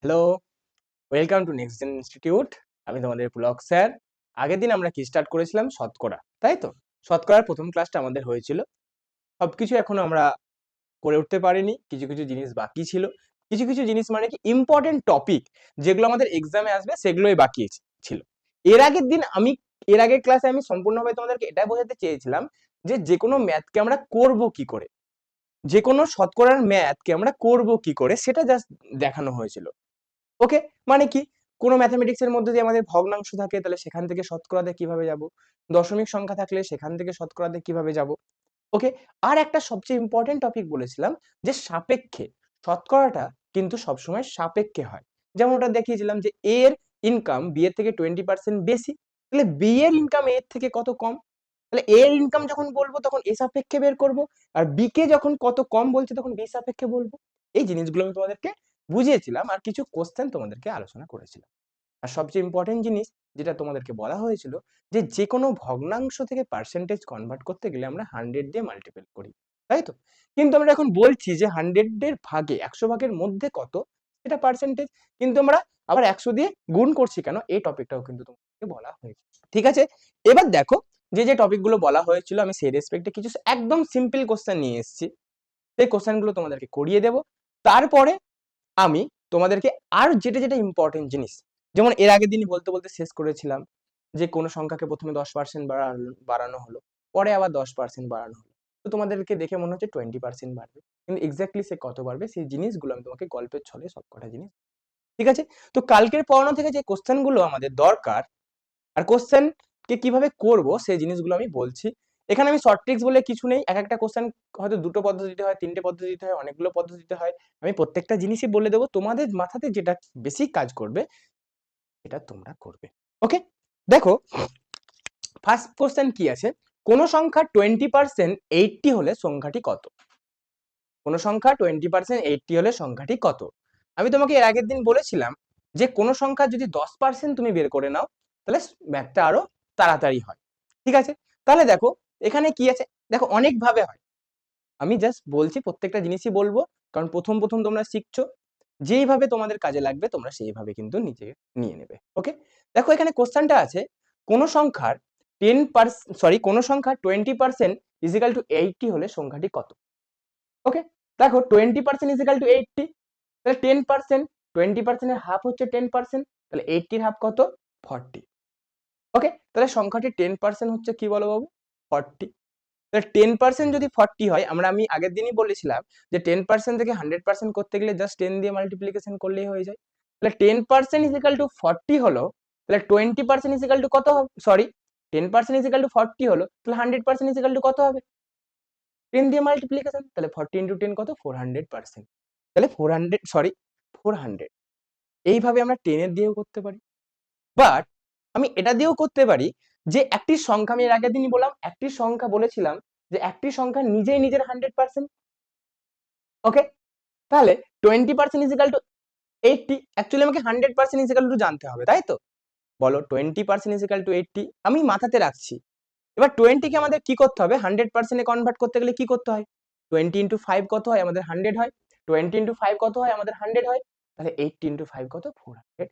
Hello, welcome to next gen institute. আমি তোমাদের Pulak sir. আগের দিন আমরা কি স্টার্ট করেছিলাম? শতকরা, তাই তো? শতকরার প্রথম ক্লাসটা আমাদের হয়েছিল। সবকিছু এখনো আমরা করে উঠতে পারিনি। কিছু, কিছু জিনিস বাকি ছিল। কিছু, কিছু জিনিস মানে কি ইম্পোর্টেন্ট টপিক যেগুলো আমাদের এক্সামে আসবে সেগুলোই বাকি ছিল। এর আগের দিন এর আগের ক্লাসে আমি সম্পূর্ণভাবে তোমাদেরকে এটা বোঝাতে চেয়েছিলাম যে যেকোনো ম্যাথকে আমরা করব কি করে? যেকোনো শতকরার ম্যাথকে আমরা করব কি করে সেটা জাস্ট দেখানো হয়েছিল। ওকে, মানে কি কোনো ম্যাথমেটিক্স এর মধ্যে যদি আমাদের ভগ্নাংশ থাকে তাহলে সেখান থেকে শতকরাতে কিভাবে যাব, দশমিক সংখ্যা থাকলে সেখান থেকে শতকরাতে কিভাবে যাব। ওকে, আর একটা সবচেয়ে ইম্পর্টেন্ট টপিক বলেছিলাম যে সাপেক্ষে শতকরাটা কিন্তু সবসময় সাপেক্ষে হয়। যেমন ওটা দেখিয়েছিলাম যে এ এর ইনকাম বি এর থেকে 20% বেশি, তাহলে বি এর ইনকাম এর থেকে কত কম, তাহলে এ এর ইনকাম যখন বলবো তখন এ সাপেক্ষে বের করব, আর বি কে যখন কত কম বলছে তখন বি সাপেক্ষে বলবো। এই জিনিসগুলো আমি তোমাদেরকে বুঝিয়েছিলাম আর কিছু কোশ্চেন তোমাদেরকে আলোচনা করেছিলাম। আর সবচেয়ে ইম্পর্টেন্ট জিনিস যেটা তোমাদেরকে বলা হয়েছিল যে যেকোনো ভগ্নাংশ থেকে পার্সেন্টেজ কনভার্ট করতে গেলে আমরা 100 দিয়ে মাল্টিপ্লাই করি, তাই তো? কিন্তু আমরা এখন বলছি যে 100 এর ভাগে 100 ভাগের মধ্যে কত সেটা পার্সেন্টেজ, কিন্তু আমরা আবার 100 দিয়ে গুণ করছি কেন, এই টপিকটাও কিন্তু তোমাদেরকে বলা হয়েছে। ঠিক আছে, এবার দেখো যে টপিকগুলো বলা হয়েছিল আমি সেই রেসপেক্টে কিছু একদম সিম্পল কোশ্চেন নিয়ে এসেছি। সেই কোশ্চেনগুলো তোমাদেরকে করিয়ে দেব। তারপরে আমি তোমাদেরকে আর যেটা ইম্পর্টেন্ট জিনিস, যেমন এর আগের দিনই বলতে বলতে শেষ করেছিলাম যে কোনো সংখ্যাকে প্রথমে 10% বাড়ানো হলো, পরে আবার 10% বাড়ানো হলো, তো তোমাদেরকে দেখে মনে হচ্ছে 20% বাড়বে, কিন্তু এক্স্যাক্টলি সে কত বাড়বে সেই জিনিসগুলো আমি তোমাকে গল্পের ছলে সবকটা জিনিস, ঠিক আছে? তো কালকের পড়ানো থেকে যে কোশ্চেনগুলো আমাদের দরকার আর কোশ্চেন কে কিভাবে করব সেই জিনিসগুলো আমি বলছি। এখানে আমি শর্ট ট্রিক্স বলে কিছু নেই, এক একটা কোশ্চেন হয়তো দুটো পদ্ধতিতে হয়, তিনটে পদ্ধতিতে হয়, অনেকগুলো পদ্ধতিতে হয়। আমি প্রত্যেকটা জিনিসই বলে দেবো, তোমাদের মাথাতে যেটা বেশি কাজ করবে এটা তোমরা করবে। ওকে, দেখো ফার্স্ট কোশ্চেন কি আছে, কোন সংখ্যা 20% 80 হলে সংখ্যাটি কত? কোন সংখ্যা 20% 80 হলে সংখ্যাটি কত? আমি তোমাকে এর আগের দিন বলেছিলাম যে কোন সংখ্যা যদি 10% তুমি বের করে নাও তাহলে ম্যাথটা আরো তাড়াতাড়ি হয়। ঠিক আছে, তাহলে দেখো এখানে কি আছে, দেখো অনেক ভাবে হয়, আমি জাস্ট বলছি প্রত্যেকটা জিনিসই বলবো, কারণ প্রথম প্রথম তোমরা শিখছো, যেইভাবে তোমাদের কাজে লাগবে তোমরা সেইভাবে কিন্তু নিজে নিয়ে নেবে। ওকে, দেখো এখানে কোশ্চেনটা আছে কোন সংখ্যার কোন সংখ্যা 20% ইজিক্যাল টু 80 হলে সংখ্যাটি কত? ওকে, দেখো 20% ইজিক্যাল টু 80, তাহলে 10%, 20% এর হাফ হচ্ছে 10%, তাহলে 80 এর হাফ কত? 40। ওকে, তাহলে সংখ্যাটি 10% হচ্ছে কি বলো বাবু? 40। তাহলে 10% যদি 40 হয়, আমি আগের দিনই বলেছিলাম যে 10% থেকে 100% করতে গেলে জাস্ট 10 দিয়ে মাল্টিপ্লিকেশন করলেই হয়ে যায়। তাহলে 10% ইজিক্যাল টু 40 হলো, তাহলে 20% ইজিক্যাল টু কত হবে? সরি, 10% ইজিক্যাল টু 40 হলো, তাহলে 100% ইজিক্যাল টু কত হবে? 10 দিয়ে মাল্টিপ্লিকেশন, তাহলে 40 ইনটু 10 কত? 400%। তাহলে 400, সরি 400। এইভাবে আমরা 10 এর দিয়েও করতে পারি, বাট আমি এটা দিয়েও করতে পারি যে একটি সংখ্যা, আমি এর আগের দিনই বললাম একটি সংখ্যা বলেছিলাম যে একটি সংখ্যা নিজেই নিজের 100%। ওকে, তাহলে 20% ইজিক্যাল টু 80, অ্যাকচুয়ালি আমাকে 100% ইজিক্যাল টু জানতে হবে, তাই তো? বলো 20% ইজিক্যাল টু 80 আমি মাথাতে রাখছি। এবার 20 কে আমাদের কি করতে হবে? 100% এ কনভার্ট করতে গেলে কি করতে হয়? 20 ইনটু 5 কত হয়? আমাদের 100 হয়। 20 ইনটু 5 কত হয়? আমাদের 100 হয়। তাহলে 80 ইনটু 5 কত? 400।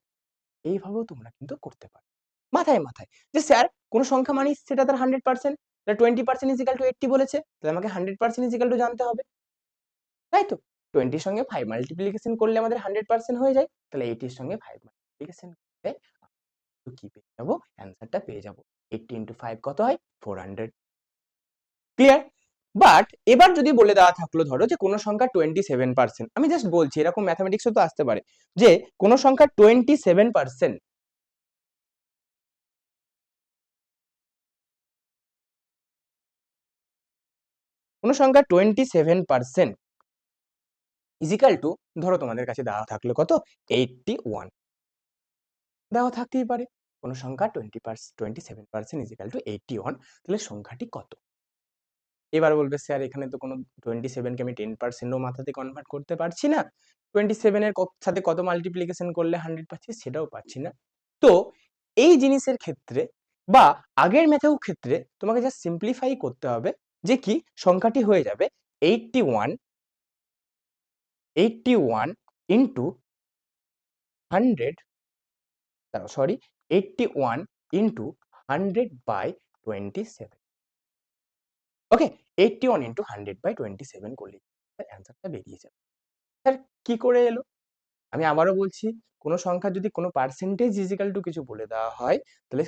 এইভাবেও তোমরা কিন্তু করতে পারো মাথায় মাথায়, যে স্যার কোন সংখ্যা মানি সেটা তার 100%, তাহলে 20% ইজিক্যাল টু 80 বলেছে, তাহলে আমাকে 100% ইজিক্যাল টু জানতে হবে, তাই তো? 20 এর সঙ্গে 5 মাল্টিপ্লিকেশন করলে আমাদের 100% হয়ে যায়, তাহলে 80 এর সঙ্গে 5 মাল্টিপ্লিকেশন করলে তো কি পেয়ে যাবো? অ্যান্সারটা পেয়ে যাবো। 80 ইনটু 5 কত হয়? 400। ক্লিয়ার? বাট এবার যদি বলে দেওয়া থাকলো ধরো যে কোন সংখ্যা 27%, আমি জাস্ট বলছি এরকম ম্যাথমেটিক্সও তো আসতে পারে, যে কোন সংখ্যা 27%, কোন সংখ্যা 27% ইজিক্যাল টু, ধরো তোমাদের কাছে দেওয়া থাকলো কত? 81 দেওয়া থাকতেই পারে। কোন সংখ্যা 27% ইজিক্যাল টু 81, তাহলে সংখ্যাটি কত? এবার বলবে স্যার এখানে তো কোনো 27 কে আমি 10% ও মাথাতে কনভার্ট করতে পারছি না, 27 এর সাথে কত মাল্টিপ্লিকেশন করলে 100 পাচ্ছি সেটাও পাচ্ছি না। তো এই জিনিসের ক্ষেত্রে বা আগের ম্যাথেও ক্ষেত্রে তোমাকে জাস্ট সিম্পলিফাই করতে হবে, যে কি সংখ্যাটি হয়ে যাবে 81 ইন্টু 100 সরি 81 ইন্টু 100/27। ওকে, 81 ইন্টু 100/27 করলে অ্যান্সারটা বেরিয়ে যাবে। স্যার কি করে এলো? আমি আবারও বলছি, কোনো সংখ্যা যদি কোনো পার্সেন্টেজ ইজিক্যাল টু কিছু বলে দেওয়া হয়, তাহলে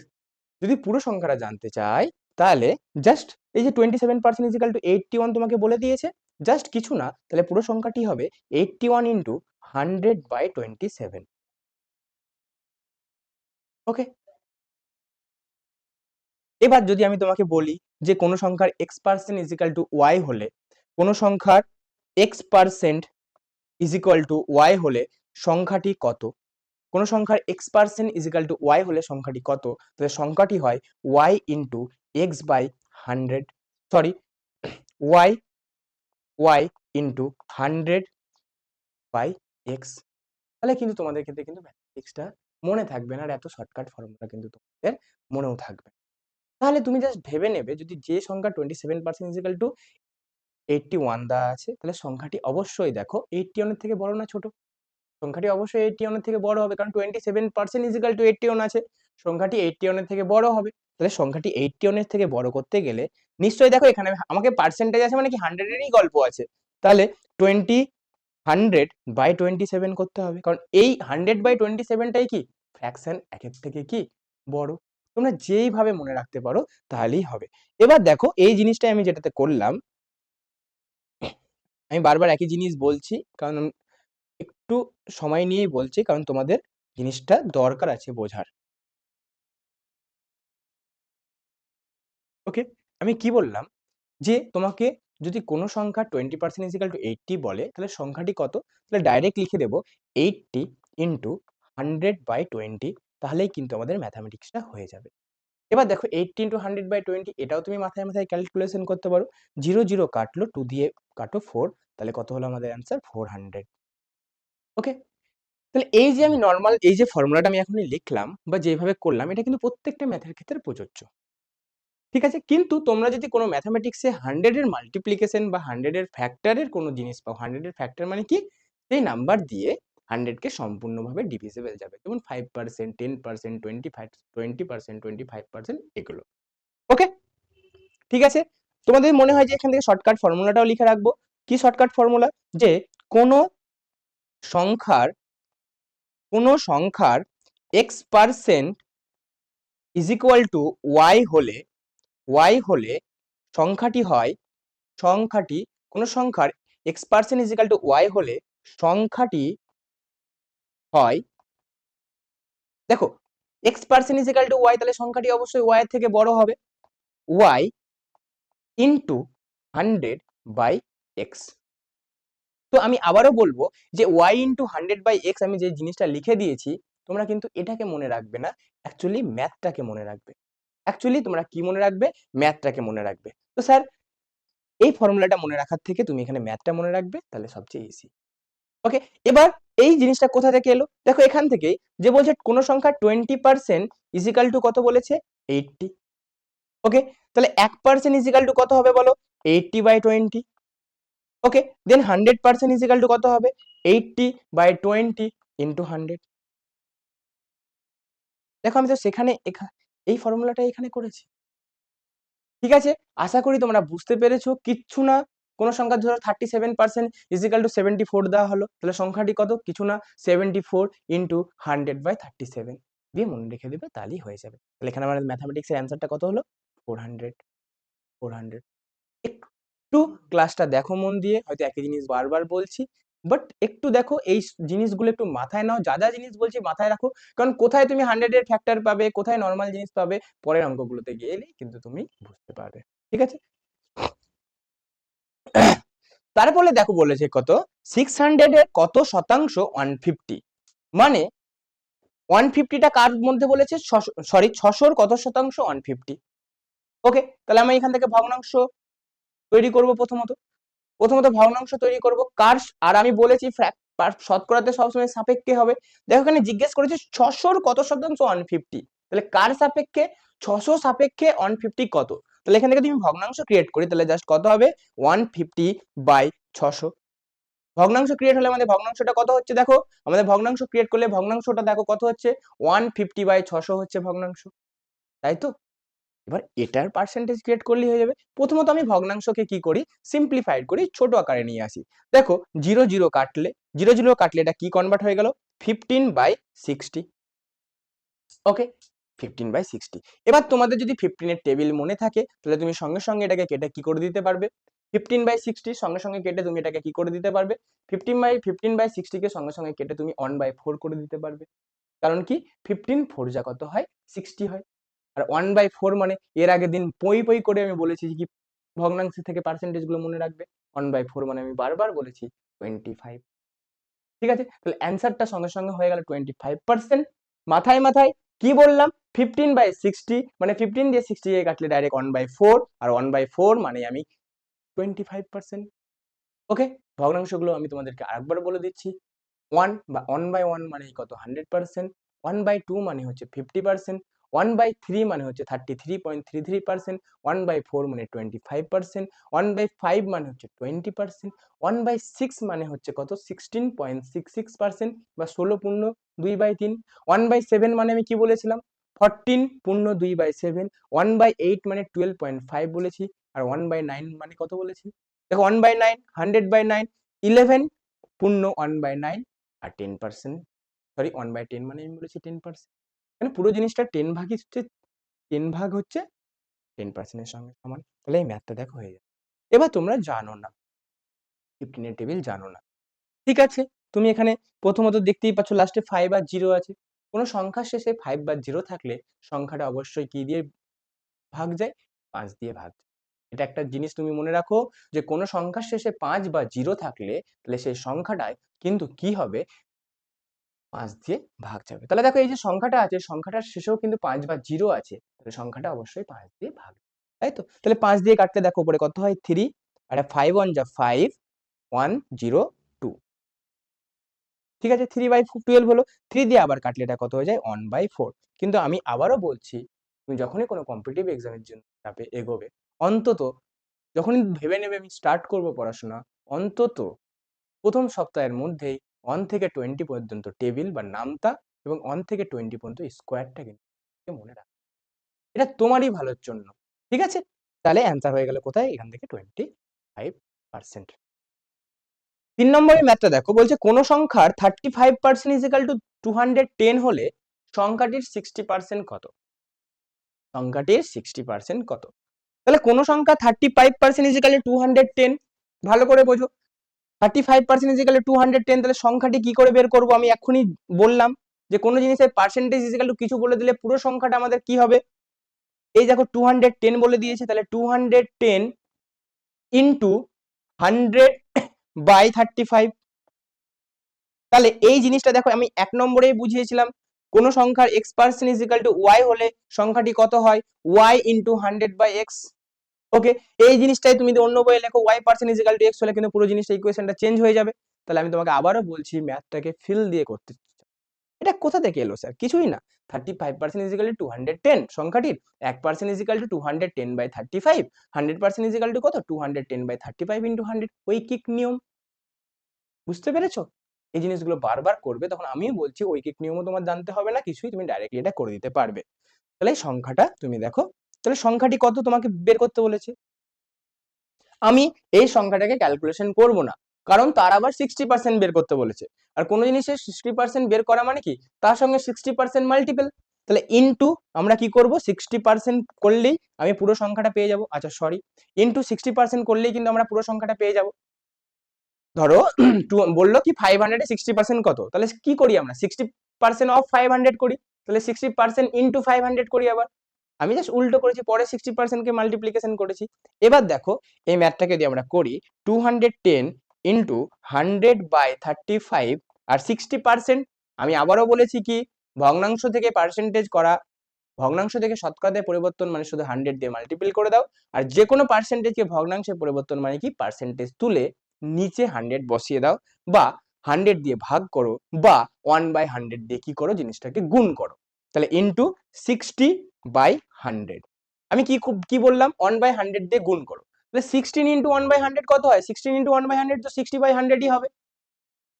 যদি পুরো সংখ্যাটা জানতে চাই, তাহলে জাস্ট এই যে 27% ইজিক্যাল টু 81 তোমাকে বলে দিয়েছে, জাস্ট কিছু না, তাহলে পুরো সংখ্যাটি হবে 81 ইন্টু 100/27। ওকে, এবার যদি আমি তোমাকে বলি যে কোনো সংখ্যার x% ইজিক্যাল টু y হলে, কোনো সংখ্যার x% ইজিক্যাল টু y হলে সংখ্যাটি কত? কোনো সংখ্যার x% ইজিক্যাল টু y হলে সংখ্যাটি কত? তাহলে সংখ্যাটি হয় y into x by 100, sorry y into 100/x। তাহলে কিন্তু তোমাদের ক্ষেত্রে কিন্তু ম্যাথমেটিক্সটা মনে থাকবে না, আর এত শর্টকাট ফর্মুলা কিন্তু তোমাদের মনেও থাকবে। তাহলে তুমি জাস্ট ভেবে নেবে, যদি যে সংখ্যা 27% ইজিক্যাল টু 81 দেওয়া আছে, তাহলে সংখ্যাটি অবশ্যই দেখো 81 এর থেকে বড় না ছোট? সংখ্যাটি অবশ্যই 81 এর থেকে বড় হবে, কারণ 27% ইজিক্যাল টু 81 আছে, সংখ্যাটি 81 এর থেকে বড় হবে। তাহলে সংখ্যাটি 81 এর থেকে বড় করতে গেলে নিশ্চয়ই দেখো এখানে আমাকে পার্সেন্টেজ আছে, মানে কি 100 এরই গল্প আছে, তাহলে 100/27 করতে হবে, কারণ এই 100/27টাই কি ফ্র্যাকশন একের থেকে কি বড়। তোমরা যেইভাবে মনে রাখতে পারো তাহলেই হবে। এবার দেখো এই জিনিসটাই আমি যেটাতে করলাম, আমি বারবার একই জিনিস বলছি, কারণ একটু সময় নিয়েই বলছি, কারণ তোমাদের জিনিসটা দরকার আছে বোঝার। ওকে, আমি কি বললাম, যে তোমাকে যদি কোনো সংখ্যা 20% ইজিক্যাল টু 80 বলে, তাহলে সংখ্যাটি কত? তাহলে ডাইরেক্ট লিখে দেবো 80 ইন্টু 100/20, তাহলেই কিন্তু আমাদের ম্যাথামেটিক্সটা হয়ে যাবে। এবার দেখো 80 ইন্টু 100/20, এটাও তুমি মাথায় মাথায় ক্যালকুলেশন করতে পারো। 0 0 কাটলো, 2 দিয়ে কাটো 4, তাহলে কত হলো আমাদের অ্যান্সার? 400। ওকে, তাহলে এই যে আমি নর্মাল এই যে ফর্মুলাটা আমি এখনই লিখলাম বা যেভাবে করলাম, এটা কিন্তু প্রত্যেকটা ম্যাথের ক্ষেত্রে প্রযোজ্য। ঠিক আছে, কিন্তু তোমরা যদি কোনো ম্যাথামেটিক্সে 100 এর মাল্টিপ্লিকেশন বা 100 এর ফ্যাক্টরের কোনো জিনিস পাও, 100 এর ফ্যাক্টর মানে কি, সেই নাম্বার দিয়ে 100 কে সম্পূর্ণভাবে ডিভিজিবল যাবে, যেমন 5%, 10%, 20%, 25% এগুলো। ওকে, ঠিক আছে, তোমাদের মনে হয় যে এখান থেকে শর্টকাট ফর্মুলাটাও লিখে রাখবো। কি শর্টকাট ফর্মুলা? যে কোনো সংখ্যার x% is equal two y হলে সংখ্যাটি হয়, কোনো সংখ্যার x% is equal two y হলে সংখ্যাটি হয়, দেখো x% is equal two y, তাহলে সংখ্যাটি অবশ্যই y এর থেকে বড় হবে, y ইন্টু 100/x। তো আমি আবারও বলবো যে y ইন্টু 100/x, আমি যে জিনিসটা লিখে দিয়েছি, তোমরা কিন্তু এটাকে মনে রাখবে না, অ্যাকচুয়ালি ম্যাথটাকে মনে রাখবে। অ্যাকচুয়ালি তোমরা কি মনে রাখবে? ম্যাথটাকে মনে রাখবে। তো স্যার এই ফর্মুলাটা মনে রাখার থেকে তুমি এখানে ম্যাথটা মনে রাখবে, তাহলে সবচেয়ে ইজি। ওকে, এবার এই জিনিসটা কোথা থেকে এলো? দেখো এখান থেকেই, যে বলছে কোনো সংখ্যা 20% ইজিক্যাল টু কত বলেছে? 80। ওকে, তাহলে 1% ইজিক্যাল টু কত হবে বলো? 80/20। ওকে, দেন 100% ইজিক্যাল টু কত হবে? 80/20 ইন্টু 100। দেখো আমি তো সেখানে এই ফর্মুলাটা এখানে করেছি। ঠিক আছে, আশা করি তোমরা বুঝতে পেরেছো। কিচ্ছু না, কোনো সংখ্যা ধরো 37% ইজিক্যাল টু 74 দেওয়া হলো, তাহলে সংখ্যাটি কত? কিছু না, 74 ইন্টু 100/37 দিয়ে মনে রেখে দেবে, তাহলেই হয়ে যাবে। তাহলে এখানে আমাদের ম্যাথামেটিক্সের অ্যান্সারটা কত হলো? 400। একটু ক্লাসটা দেখো মন দিয়ে, হয়তো একই জিনিস বারবার বলছি, বাট একটু দেখো, এই জিনিসগুলো একটু মাথায় নাও, যা যা জিনিস বলছি মাথায় রাখো, কারণ কোথায় তুমি 100 এর ফ্যাক্টর পাবে, কোথায় নর্মাল জিনিস পাবে, পরের অঙ্কগুলোতে গেলেই কিন্তু তুমি বুঝতে পারবে। ঠিক আছে, তারপরে দেখো বলেছে কত, 600 এর কত শতাংশ 150, মানে 150টা কার মধ্যে বলেছে? সরি, 600 কত শতাংশ 150। ওকে, তাহলে আমি এখান থেকে ভগ্নাংশ তৈরি করব। প্রথমত ভগ্নাংশ তৈরি করব কার, আর আমি বলেছি শতকরাতে সবসময় সাপেক্ষে হবে। দেখো এখানে জিজ্ঞেস করেছে 600 কত শতাংশ 150, তাহলে কার সাপেক্ষে? 600 সাপেক্ষে 150 কত? তাহলে এখান থেকে তুমি ভগ্নাংশ ক্রিয়েট করি, তাহলে জাস্ট কত হবে? 150/600। ভগ্নাংশ ক্রিয়েট হলে আমাদের ভগ্নাংশটা কত হচ্ছে দেখো, আমাদের ভগ্নাংশ ক্রিয়েট করলে ভগ্নাংশটা দেখো কত হচ্ছে, 150/600 হচ্ছে ভগ্নাংশ, তাই তো? এবার এটার পার্সেন্টেজ ক্রিয়েট করলেই হয়ে যাবে। প্রথমত আমি ভগ্নাংশকে কি করি, সিম্পলিফাইড করি, ছোট আকারে নিয়ে আসি। দেখো 0 কাটলে 0 কাটলে এটা কি কনভার্ট হয়ে গেল, 15/60। ওকে, 15/60। এবার তোমাদের যদি 15 এর টেবিল মনে থাকে তাহলে তুমি সঙ্গে সঙ্গে এটাকে কেটে কি করে দিতে পারবে, 15/60 সঙ্গে সঙ্গে কেটে তুমি এটাকে কি করে দিতে পারবে, 15/60 কে সঙ্গে সঙ্গে কেটে তুমি 1/4 করে দিতে পারবে। কারণ কি, 15 4 যা কত হয়, 60 হয়। আর 1/4 মানে এর আগের দিন পই পই করে আমি বলেছি কি ভগ্নাংশ থেকে পার্সেন্টেজ গুলো মনে রাখবে, 1/4 মানে আমি বারবার বলেছি 25। ঠিক আছে, তাহলে অ্যান্সারটা সঙ্গে সঙ্গে হয়ে গেল 25%। মাথায় মাথায় কি বললাম, 15/60 মানে 15 দিয়ে 60 দিয়ে কাটলে ডাইরেক্ট 1/4, আর 1/4 মানে আমি 25%। ওকে, ভগ্নাংশগুলো আমি তোমাদেরকে আরেকবার বলে দিচ্ছি। 1/1 মানে কত, 100%, 1/2 মানে হচ্ছে 50%, 1/3 মানে হচ্ছে 33.33%, 1/4 মানে 25%, 1/5 মানে হচ্ছে 20%, 1/6 মানে হচ্ছে কত, 16.66% বা 16.2/3, 1/7 মানে আমি কি বলেছিলাম, 14.2/7, 1/8 মানে 12.5 বলেছি, আর 1/9 মানে কত বলেছি, দেখো 1/9 100/9, 11.1/9, আর 10%, সরি 1/10 মানে আমি বলেছি 10%, মানে পুরো জিনিসটা 10 ভাগই হচ্ছে, 10 ভাগ হচ্ছে 10% এর সঙ্গে সমান। তাহলে এই ম্যাথটা দেখো হয়ে যাবে। এবার তোমরা জানো না, 15 এর টেবিল জানো না, ঠিক আছে, তুমি এখানে প্রথমত দেখতেই পাচ্ছ লাস্টে 5 আর 0 আছে। কোনো সংখ্যার শেষে 5 বা 0 থাকলে সংখ্যাটা অবশ্যই কি দিয়ে ভাগ যায়, 5 দিয়ে ভাগ যায়। এটা একটা জিনিস তুমি মনে রাখো, যে কোনো সংখ্যার শেষে 5 বা 0 থাকলে তাহলে সেই সংখ্যাটায় কিন্তু কি হবে, 5 দিয়ে ভাগ যাবে। তাহলে দেখো এই যে সংখ্যাটা আছে, সংখ্যাটার শেষেও কিন্তু 5 বা 0 আছে, তাহলে সংখ্যাটা অবশ্যই 5 দিয়ে ভাগ, তাই তো? তাহলে 5 দিয়ে কাটলে দেখো উপরে কত হয়, 3, আর 5 1 যা 5, 1 0 2, ঠিক আছে, 3/12 হলো। 3 দিয়ে আবার কাটলে এটা কত হয়ে যায়, 1/4। কিন্তু আমি আবারও বলছি, তুমি যখনই কোনো কম্পিটিটিভ এক্সামের জন্য এগোবে, অন্তত যখনই ভেবে নেবে আমি স্টার্ট করব পড়াশোনা, অন্তত প্রথম সপ্তাহের মধ্যেই 1 থেকে 20 পর্যন্ত টেবিল বা নামতা এবং 1 থেকে 20 পর্যন্ত স্কোয়ারটা কিন্তু মনে রাখ, এটা তোমারই ভালোর জন্য, ঠিক আছে? তাহলে অ্যান্সার হয়ে গেল কোথায়, এখান থেকে 25%। 3 নম্বরের ম্যাথটা দেখো, বলছে কোন সংখ্যার 35% ইজ ইকুয়াল টু 210 হলে সংখ্যাটির 60% কত, সংখ্যাটির 60% কত? তাহলে কোন সংখ্যা 35% ইজ ইকুয়াল টু 210, ভালো করে বোঝো, 35% ইজ ইকুয়াল টু 210, তাহলে সংখ্যাটি কি করে বের করব, আমি এখনই বললাম যে কোনো জিনিসের পার্সেন্টেজ ইজ ইকুয়াল টু কিছু বলে দিলে পুরো সংখ্যাটা আমাদের কি হবে, এই দেখো 210 বলে দিয়েছে, তাহলে 210 ইন্টু 100/35। তাহলে এই জিনিসটা দেখো আমি 1 নম্বরেই বুঝিয়েছিলাম, কোন সংখ্যার x% is equal two y হলে সংখ্যাটি কত হয়, y ইন্টু 100/x। ওকে, এই জিনিসটাই তুমি যদি অন্য বইয়ে লেখো y% is equal two x হলে কিন্তু পুরো জিনিসটা ইকুয়েশনটা চেঞ্জ হয়ে যাবে। তাহলে আমি তোমাকে আবারও বলছি, ম্যাথটাকে ফিল দিয়ে করতে, এটা কোথা থেকে এলো স্যার, কিছুই না, 35% ইজ ইকুয়াল টু 210 সংখ্যাটির 1% is equal two 210/35, 100% is equal two কত, 210/35 ইন্টু 100, ঐকিক নিয়ম, বুঝতে পেরেছো? এই জিনিসগুলো বারবার করবে, তখন আমিও বলছি ঐকিক নিয়মও তোমার জানতে হবে না কিছুই, তুমি ডাইরেক্টলি এটা করে দিতে পারবে। তাহলে এই সংখ্যাটা তুমি দেখো, তাহলে সংখ্যাটি কত তোমাকে বের করতে বলেছে, আমি এই সংখ্যাটাকে ক্যালকুলেশন করব না, কারণ তার আবার 60% বের করতে বলেছে, আর কোনো জিনিসের 60% বের করা মানে কি, তার সঙ্গে 60% মাল্টিপল, তাহলে ইনটু আমরা কি করব, 60% করলেই আমি পুরো সংখ্যাটা পেয়ে যাব, আচ্ছা সরি, ইনটু 60% করলেই কিন্তু আমরা পুরো সংখ্যাটা পেয়ে যাব। ধরো বললো কি 500 এ 60% কত, তাহলে কি করি আমরা, 60% অফ 500 করি, তাহলে 60% ইনটু 500 করি, আবার আমি জাস্ট উল্টো করেছি, পরে 60% কে মাল্টিপ্লিকেশন করেছি। এবার দেখো এই ম্যাথটাকে যদি আমরা করি, 210 ইনটু 100/35 আর 60%, আমি আবারও বলেছি কি ভগ্নাংশ থেকে পার্সেন্টেজ করা, ভগ্নাংশ থেকে শতকরাতে পরিবর্তন মানে শুধু 100 দিয়ে মাল্টিপল করে দাও, আর যে কোনো পার্সেন্টেজকে ভগ্নাংশে পরিবর্তন মানে কি পার্সেন্টেজ তুলে নিচে 100 বসিয়ে দাও, বা 100 দিয়ে ভাগ করো, বা 1/100 দিয়ে কি করো, জিনিসটাকে গুণ করো, তাহলে ইনটু 60/100, আমি কি বললাম, 1/100 দিয়ে গুণ করো, তাহলে 16 ইনটু 1/100 কত হয়, 16 ইনটু 1/100 তো 60/100ই হবে,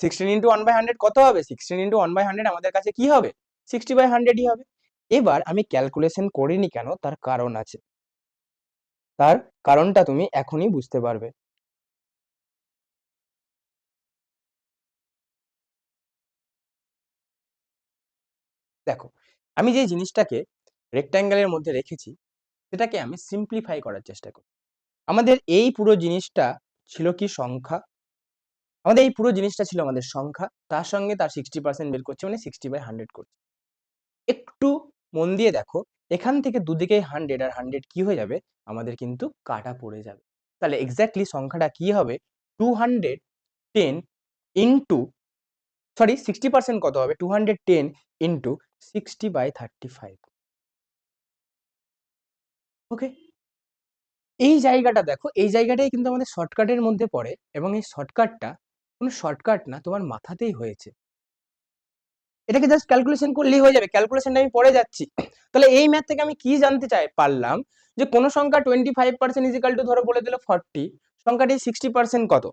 16 ইন্টু 1/100 কত হবে? 16 ইন্টু 1/100 আমাদের কাছে কি হবে? 60/100ই হবে। এবার আমি ক্যালকুলেশন করিনি কেন, তার কারণ আছে। তার কারণটা তুমি এখনই বুঝতে পারবে। দেখো, আমি যে জিনিসটাকে রেক্ট্যাঙ্গেলের মধ্যে রেখেছি সেটাকে আমি সিম্পলিফাই করার চেষ্টা করি। আমাদের এই পুরো জিনিসটা ছিল কি সংখ্যা, আমাদের এই পুরো জিনিসটা ছিল আমাদের সংখ্যা, তার সঙ্গে তার 60% বের করছি মানে 60/100 করছি। একটু মন দিয়ে দেখো, এখান থেকে দুদিকেই 100 আর 100 কি হয়ে যাবে? আমাদের কিন্তু কাটা পড়ে যাবে। তাহলে এক্স্যাক্টলি সংখ্যাটা কি হবে? 210 ইন্টু, সরি 60% কত হবে? 210 ইন্টু 60/35। ওকে, এই জায়গাটা দেখো, এই জায়গাটাই কিন্তু আমাদের শর্টকাটের মধ্যে পড়ে এবং এই শর্টকাটটা কোনো শর্টকাট না, তোমার মাথাতেই হয়েছে। এটাকে জাস্ট ক্যালকুলেশন করলেই হয়ে যাবে, ক্যালকুলেশনটা আমি পরে যাচ্ছি। তাহলে এই ম্যাথ থেকে আমি কি জানতে পারলাম যে কোন সংখ্যা 25% ইজিক্যাল টু, ধরো বলে দিল 40, সংখ্যাটি 60% কত?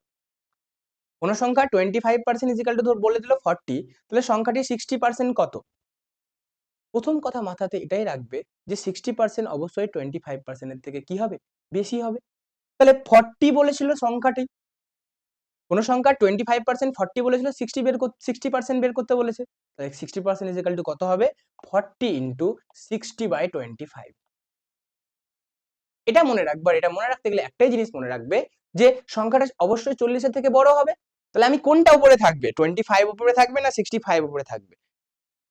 কোন সংখ্যা 25% ইজিক্যাল টু ধর বলে দিল 40, তাহলে সংখ্যাটি 60% কত? প্রথম কথা মাথাতে এটাই রাখবে যে 60% অবশ্যই 25% এর থেকে কি হবে? বেশি হবে। তাহলে 40 বলেছিল সংখ্যাটি, কোন সংখ্যা 25%, 40 বলেছিল, 60% বের করতে বলেছে, তাহলে 60% ইজ ইকুয়াল টু কত হবে? 40 ইন্টু 60/25। এটা মনে রাখবে, আর এটা মনে রাখতে গেলে একটাই জিনিস মনে রাখবে যে সংখ্যাটা অবশ্যই 40-এর থেকে বড় হবে। তাহলে আমি কোনটা উপরে থাকবে? 25 উপরে থাকবে না 65 উপরে থাকবে?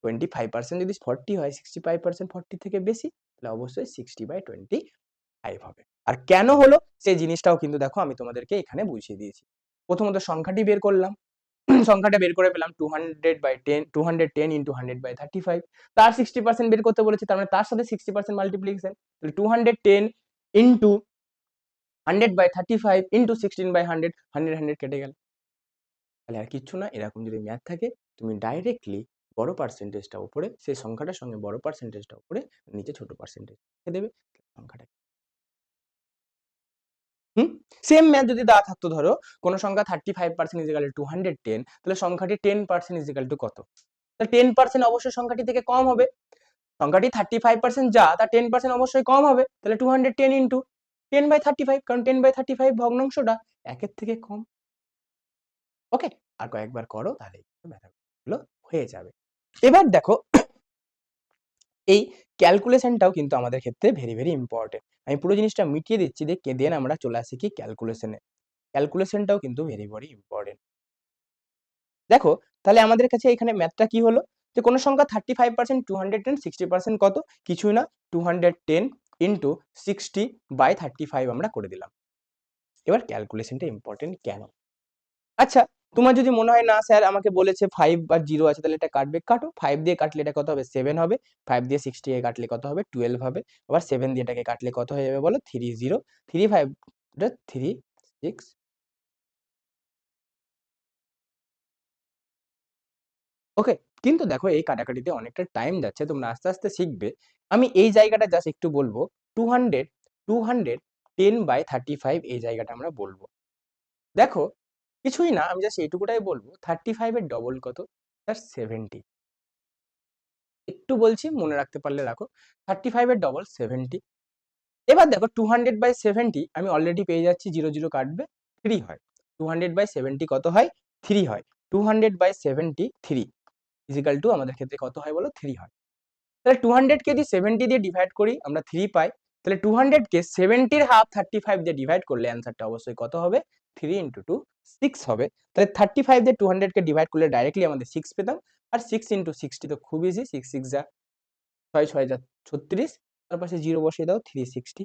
25% যদি 40 হয়, 65% 40 থেকে বেশি, তাহলে অবশ্যই 60/25 হবে। আর কেন হলো সেই জিনিসটাও কিন্তু দেখো আমি তোমাদেরকে এখানে বুঝিয়ে দিয়েছি। প্রথমত সংখ্যাটি বের করলাম, সংখ্যাটা বের করে পেলাম 200/10, 210 ইন্টু 100/35। তার 60% বের করতে বলেছে, তার মানে তার সাথে 60% মাল্টিপ্লিকেশন, তাহলে 210 ইন্টু 100/35 ইন্টু 16/100, 100 কেটে গেল। তাহলে আর কিচ্ছু না, এরকম যদি ম্যাথ থাকে তুমি ডাইরেক্টলি বড় পার্সেন্টেজটা উপরে, সেই সংখ্যাটার সঙ্গে বড় পার্সেন্টেজটা উপরে, নিচে ছোট পার্সেন্টেজ রেখে দেবে, সংখ্যাটা। হুম, সেম ম্যাথ যদি দেওয়া থাকতো, ধরো কোন সংখ্যা 35% ইজ ইকুয়াল টু 210, তাহলে সংখ্যাটি 10% ইজ ইকুয়াল টু কত? তাহলে 10% অবশ্যই সংখ্যাটি থেকে কম হবে। সংখ্যাটি 35% যা, তার 10% অবশ্যই কম হবে। তাহলে 210 ইন্টু 10/35, কারণ 10/35 ভগ্নাংশটা 1-এর থেকে কম। ওকে, আর কয়েকবার করো তাহলে ম্যাথগুলো হয়ে যাবে। এবার দেখো, এই ক্যালকুলেশনটাও কিন্তু আমাদের ক্ষেত্রে ভেরি ভেরি ইম্পর্টেন্ট। আমি পুরো জিনিসটা মিটিয়ে দিচ্ছি, দেন আমরা চলে আসি কি ক্যালকুলেশনে। ক্যালকুলেশনটাও কিন্তু ভেরি ভেরি ইম্পর্টেন্ট। দেখো, তাহলে আমাদের কাছে এখানে ম্যাথটা কি হলো যে কোন সংখ্যা 35%, 210, 60% কত? কিছুই না, 210 ইন্টু 60/35 আমরা করে দিলাম। এবার ক্যালকুলেশনটা ইম্পর্টেন্ট কেন? আচ্ছা, তোমার যদি মনে হয় না স্যার আমাকে বলেছে 5 আর 0 আছে, তাহলে এটা কাটবে, কাটো। 5 দিয়ে কাটলে এটা কত হবে? 7 হবে। 5 দিয়ে 60 এ কাটলে কত হবে? 12 হবে। আবার 7 দিয়ে এটাকে কাটলে কত হয়ে যাবে বলো? 30, 35 এটা 3, 6। ওকে, কিন্তু দেখো এই কাটাকাটিতে অনেকটা টাইম যাচ্ছে, তোমরা আস্তে আস্তে শিখবে। আমি এই জায়গাটা জাস্ট একটু বলবো, 210/35 এই জায়গাটা আমরা বলবো। দেখো, কিছুই না, আমি জাস্ট এইটুকুটাই বলবো, 35 এর ডবল কত? স্যার 70। একটু বলছি, মনে রাখতে পারলে রাখো। 35 এর ডবল 70। এবার দেখো 200/70 আমি অলরেডি পেয়ে যাচ্ছি, 0 0 কাটবে, 3 হয়। 200/70 কত হয়? 3 হয়। 200/70 3 ইজ ইকুয়াল টু আমাদের ক্ষেত্রে কত হয় বলো? 3 হয়। তাহলে 200 কে যদি 70 দিয়ে ডিভাইড করি আমরা 3 পাই। তাহলে 200 কে 70 এর হাফ 35 দিয়ে ডিভাইড করলে অ্যানসারটা অবশ্যই কত হবে? 3 ইন্টু 2 6 হবে। তাহলে 35 দিয়ে 200 কে ডিভাইড করলে ডাইরেক্টলি আমাদের 6 পেতাম। আর 6 ইন্টু 60 তো খুব ইজি, 6 6 যা 6 6 যা 36, তার পাশে 0 বসিয়ে দাও, 360।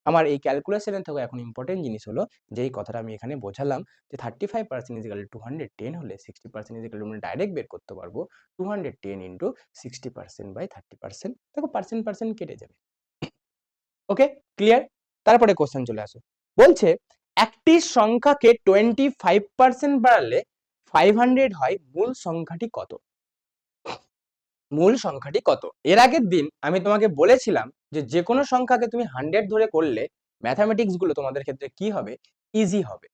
আমার এই ক্যালকুলেশনের থেকে এখন ইম্পর্টেন্ট জিনিস হলো, যেই কথাটা আমি এখানে বোঝালাম যে 35% ইজ ইকুয়াল টু 210 হলে 60% ইজ ইকুয়াল টু আমরা ডাইরেক্ট বের করতে পারবো 210 ইন্টু 60%/30। দেখো পার্সেন্ট কেটে যাবে। ওকে, ক্লিয়ার? তারপরে কোশ্চেন চলে আসো। বলছে একটি সংখ্যাকে 25% বাড়ালে 500 হয়, মূল সংখ্যাটি কত? মূল সংখ্যাটি কত? এর আগের দিন আমি তোমাকে বলেছিলাম যে যেকোনো সংখ্যাকে তুমি 100 ধরে করলে ম্যাথমেটিক্স গুলো তোমাদের ক্ষেত্রে কি হবে? ইজি হবে।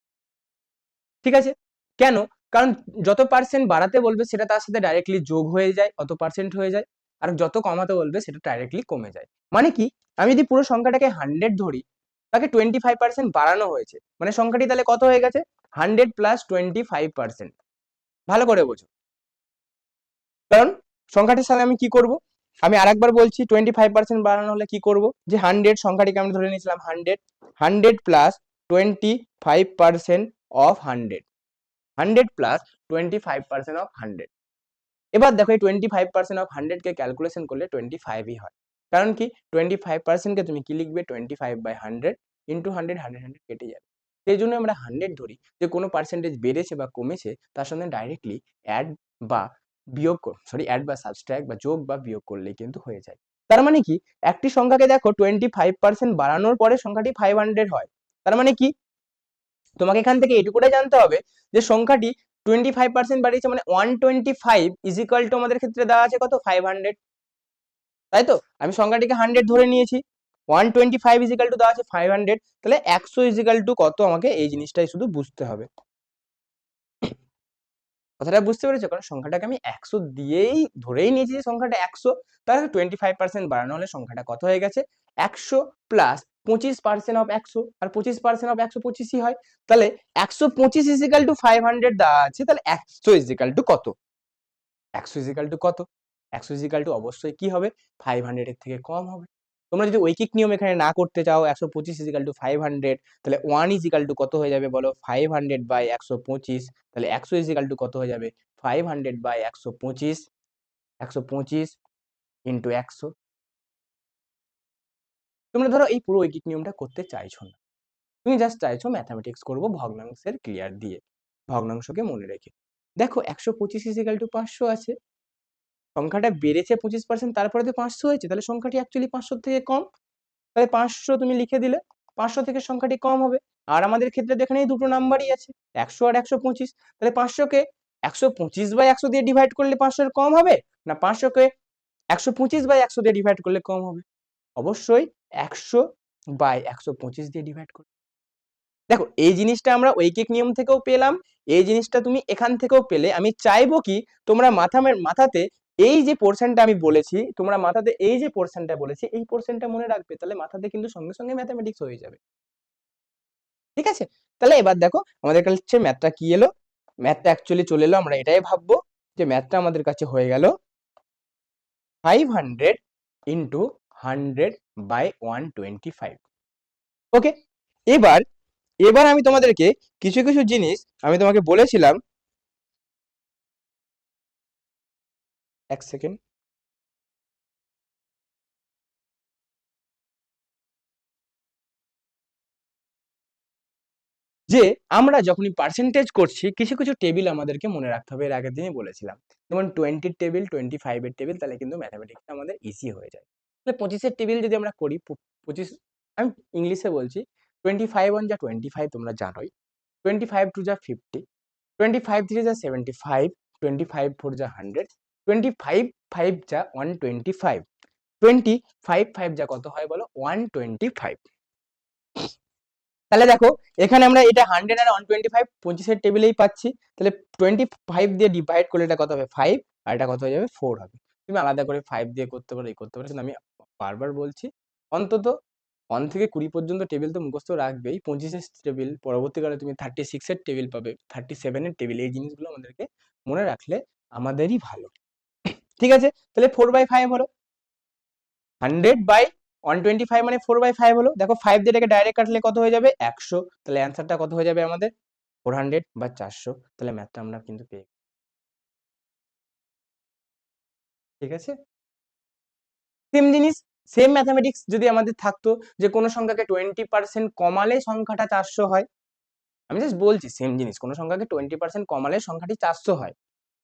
ঠিক আছে? কেন? কারণ যত পার্সেন্ট বাড়াতে বলবে সেটা তার সাথে ডাইরেক্টলি যোগ হয়ে যায়, অত পার্সেন্ট হয়ে যায়, আর যত কমাতে বলবে সেটা ডাইরেক্টলি কমে যায়। মানে কি, আমি যদি পুরো সংখ্যাটাকে 100 ধরি, তাকে 25% বাড়ানো হয়েছে, মানে সংখ্যাটি তাহলে কত হয়ে গেছে, 100 প্লাস 25%। ভালো করে বোঝো, কারণ সংখ্যাটির সাথে আমি কি করব, আমি আরেকবার বলছি 25% বাড়ানো হলে কি করব, যে 100 সংখ্যাটিকে আমি ধরে নিয়েছিলাম 100, 100 প্লাস 25% অফ 100, 100 প্লাস 25% অফ 100। এবার দেখো এই 25% অফ 100 কে ক্যালকুলেশন করলে 25 ই হয়। কারণ কি, 25% কে তুমি কি লিখবে, 25/100 ইন্টু 100, 100 100 কেটে যাবে। সেই জন্য আমরা 100 ধরি, যে কোনো পার্সেন্টেজ বেড়েছে বা কমেছে তার সঙ্গে ডাইরেক্টলি অ্যাড বা অ্যাড বা সাবট্রাক্ট বা যোগ বা বিয়োগ করলেই কিন্তু হয়ে যায়। তার মানে কি, একটি সংখ্যাকে দেখো 25% বাড়ানোর পরে সংখ্যাটি 500 হয়। তার মানে কি, তোমাকে এখান থেকে এটুকুটাই জানতে হবে যে সংখ্যাটি 25% বাড়িয়েছে, মানে 125 ইজ ইকুয়াল টু আমাদের ক্ষেত্রে দেওয়া আছে কত, 500, তাই তো? আমি সংখ্যাটিকে 100 ধরে নিয়েছি, 125 ইজ ইকুয়াল টু দেওয়া আছে 500, তাহলে 100 ইজ ইকুয়াল টু কত, আমাকে এই জিনিসটাই শুধু বুঝতে হবে। কথাটা বুঝতে পেরেছো? কারণ সংখ্যাটাকে আমি 100 দিয়েই ধরেই নিয়েছি যে সংখ্যাটা 100, তাহলে 25% বাড়ানো হলে সংখ্যাটা কত হয়ে গেছে, 100 প্লাস 25% অফ 100, আর 25% অফ 100 25ই হয়, তাহলে 125 ইজ ইকুয়াল টু 500 দেওয়া আছে, তাহলে 100 ইজ ইকুয়াল টু কত, 100 ইজ ইকুয়াল টু কত, 100 ইজ ইকুয়াল টু অবশ্যই কি হবে, 500 এর থেকে কম হবে। তোমরা যদি ঐকিক নিয়ম এখানে না করতে চাও, 125 ইজ ইকুয়াল টু 500, তাহলে 1 ইজ ইকুয়াল টু কত হয়ে যাবে বলো, 500 বাই 125, তাহলে 100 ইজ ইকুয়াল টু কত হয়ে যাবে, 500 বাই 125, 125 ইন্টু 100। তোমরা ধরো এই পুরো ঐকিক নিয়মটা করতে চাইছো না, তুমি জাস্ট চাইছো ম্যাথামেটিক্স করবো ভগ্নাংশের ক্লিয়ার দিয়ে, ভগ্নাংশকে মনে রেখে। দেখো 125 ইজ ইকুয়াল টু 500 আছে, সংখ্যাটা বেড়েছে 25%, তারপরে তো 500 হয়েছে, তাহলে সংখ্যাটি অ্যাকচুয়ালি 500 থেকে কম, তাহলে 500 তুমি লিখে দিলে, 500 থেকে সংখ্যাটি কম হবে। আর আমাদের ক্ষেত্রে তো এখানেই দুটো নাম্বারই আছে, 100 আর 125, তাহলে 500 কে 125/100 দিয়ে ডিভাইড করলে 500 এর কম হবে, না 500 কে 125/100 দিয়ে ডিভাইড করলে কম হবে? অবশ্যই 100/125 দিয়ে ডিভাইড করলে। দেখো এই জিনিসটা আমরা ঐকিক নিয়ম থেকেও পেলাম, এই জিনিসটা তুমি এখান থেকেও পেলে। আমি চাইবো কি, তোমরা মাথাতে এই যে পোর্শনটা আমি বলেছি, তোমরা মাথাতে এই যে পোর্শনটা বলেছি, এই পোর্শনটা মনে রাখবে, তাহলে মাথাতে কিন্তু সঙ্গে সঙ্গে ম্যাথামেটিক্স হয়ে যাবে। ঠিক আছে, তাহলে এবার দেখো আমাদের কাছে ম্যাথটা কি এলো, ম্যাথটা অ্যাকচুয়ালি চলে এলো, আমরা এটাই ভাববো যে ম্যাথটা আমাদের কাছে হয়ে গেল 500 ইন্টু 100/125। ওকে, এবার এবার আমি তোমাদেরকে কিছু কিছু জিনিস আমি তোমাকে বলেছিলাম, এক সেকেন্ড, যে আমরা যখনই পার্সেন্টেজ করছি কিছু কিছু টেবিল আমাদেরকে মনে রাখতে হবে, এর আগের দিনই বলেছিলাম, যেমন 20 টেবিল, 25 এর টেবিল, তাহলে কিন্তু ম্যাথামেটিক্সটা আমাদের ইজি হয়ে যায়। তাহলে 25 এর টেবিল যদি আমরা করি, 25, আমি ইংলিশে বলছি, 25 1 যা 25 তোমরা জানোই, 25 2 যা 50, 25 3 যা 75, 25 4 যা 100, 25 5 যা 125, 25 5 যা কত হয় বলো, 125। তাহলে দেখো এখানে আমরা এটা 100 আর 125 25 এর টেবিলেই পাচ্ছি, তাহলে 25 দিয়ে ডিভাইড করলে এটা কত হবে, 5, আর এটা কত হয়ে যাবে, 4 হবে। তুমি আলাদা করে 5 দিয়ে করতে পারো, এই করতে পারো, কিন্তু আমি বারবার বলছি অন্তত 1 থেকে 20 পর্যন্ত টেবিল তো মুখস্থ রাখবেই, 25 এর টেবিল, পরবর্তীকালে তুমি 36 এর টেবিল পাবে, 37 এর টেবিল, এই জিনিসগুলো আমাদেরকে মনে রাখলে আমাদেরই ভালো। ঠিক আছে, তাহলে 4/5 হলো, 100/125 মানে 4/5 হলো। দেখো 5 দিয়ে এটাকে ডাইরেক্ট কাটলে কত হয়ে যাবে, 100, তাহলে অ্যান্সারটা কত হয়ে যাবে আমাদের, 400/400, তাহলে ম্যাথটা আমরা কিন্তু পেয়ে গেছি। ঠিক আছে, সেম জিনিস, সেম ম্যাথামেটিক্স যদি আমাদের থাকতো যে কোনো সংখ্যাকে 20% কমালে সংখ্যাটা 400 হয়, আমি জাস্ট বলছি সেম জিনিস, কোনো সংখ্যাকে 20% কমালে সংখ্যাটি 400 হয়,